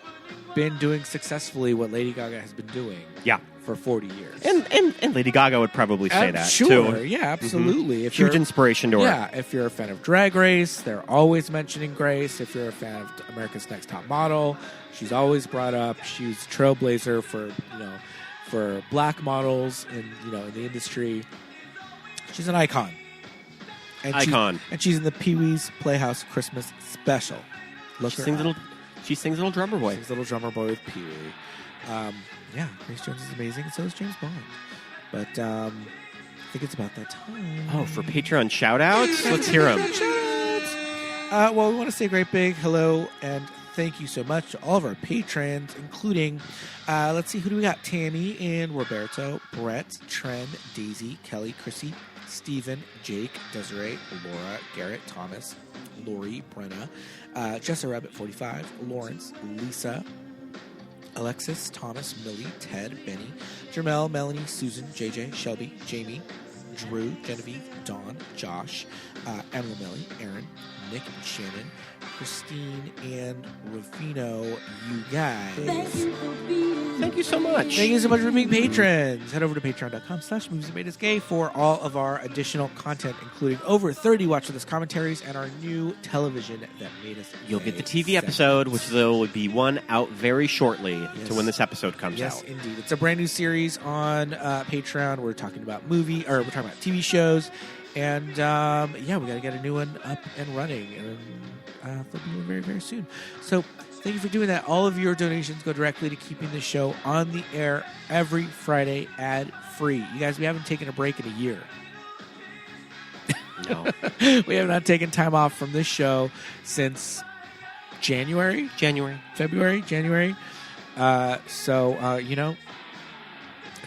been doing successfully what Lady Gaga has been doing. Yeah. For 40 years. And Lady Gaga would probably say that, sure, too. Yeah, absolutely. Mm-hmm. Huge inspiration to her. Yeah, if you're a fan of Drag Race, they're always mentioning Grace. If you're a fan of America's Next Top Model, she's always brought up. She's a trailblazer for black models in the industry. She's an icon. And she's in the Pee-wee's Playhouse Christmas special. She sings Little Drummer Boy. Sings Little Drummer Boy with Pee-wee. Yeah, Grace Jones is amazing, and so is James Bond. But I think it's about that time. Oh, for Patreon shout-outs? Let's hear them. Well, we want to say a great big hello and thank you so much to all of our patrons, including, let's see, who do we got? Tammy and Roberto, Brett, Tren, Daisy, Kelly, Chrissy, Stephen, Jake, Desiree, Laura, Garrett, Thomas, Lori, Brenna, Jessa Rabbit 45, Lawrence, Lisa, Alexis, Thomas, Millie, Ted, Benny, Jermel, Melanie, Susan, JJ, Shelby, Jamie, Drew, Genevieve, Dawn, Josh, Emma, Millie, Aaron, Nick, Shannon, Christine, and Rufino, you guys. Thank you so much. Thank you so much for being patrons. Head over to patreon.com/movies that made us gay for all of our additional content, including over 30 Watch With Us commentaries and our new television that made us gay. You'll get the TV episode, which there will be one out very shortly to when this episode comes out. Yes, indeed. It's a brand new series on Patreon. We're talking about we're talking about TV shows. And, we got to get a new one up and running. And they'll be very, very soon. So thank you for doing that. All of your donations go directly to keeping the show on the air every Friday ad-free. You guys, we haven't taken a break in a year. No. We have not taken time off from this show since January. February. It's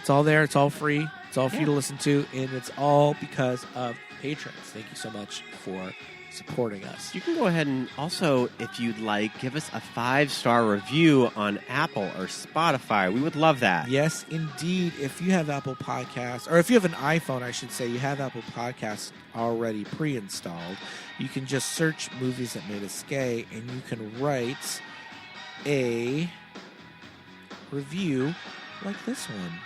all there. It's all free. It's all for you to listen to, and it's all because of patrons. Thank you so much for supporting us. You can go ahead and also, if you'd like, give us a 5-star review on Apple or Spotify. We would love that. Yes, indeed. If you have Apple Podcasts, or if you have an iPhone, I should say, you have Apple Podcasts already pre-installed, you can just search Movies That Made Us Gay, and you can write a review like this one.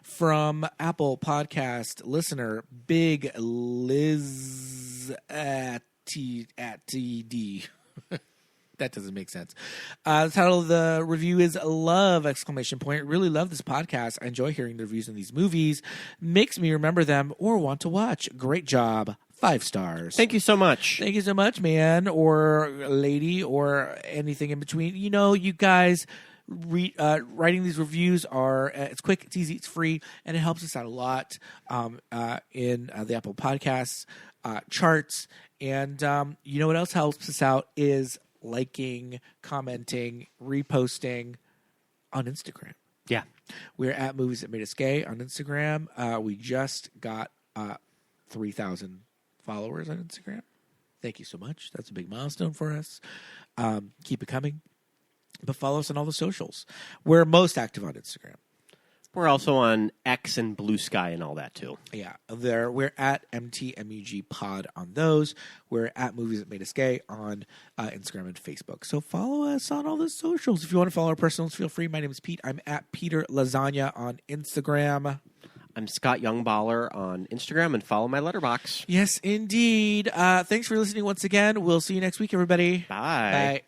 From Apple Podcast listener Big Liz at TD. That doesn't make sense. The title of the review is Love! Really love this podcast. I enjoy hearing the reviews on these movies. Makes me remember them or want to watch. Great job. 5 stars. Thank you so much. Thank you so much, man or lady or anything in between. You guys... writing these reviews are it's quick, it's easy, it's free, and it helps us out a lot in the Apple Podcasts charts. And you know what else helps us out is liking, commenting, reposting on Instagram. Yeah, we're at Movies That Made Us Gay on Instagram. We just got 3,000 followers on Instagram. Thank you so much. That's a big milestone for us. Keep it coming. But follow us on all the socials. We're most active on Instagram. We're also on X and Blue Sky and all that, too. Yeah. We're at MTMUG Pod on those. We're at Movies That Made Us Gay on Instagram and Facebook. So follow us on all the socials. If you want to follow our personals, feel free. My name is Pete. I'm at Peter Lasagna on Instagram. I'm Scott Youngballer on Instagram, and follow my letterbox. Yes, indeed. Thanks for listening once again. We'll see you next week, everybody. Bye. Bye.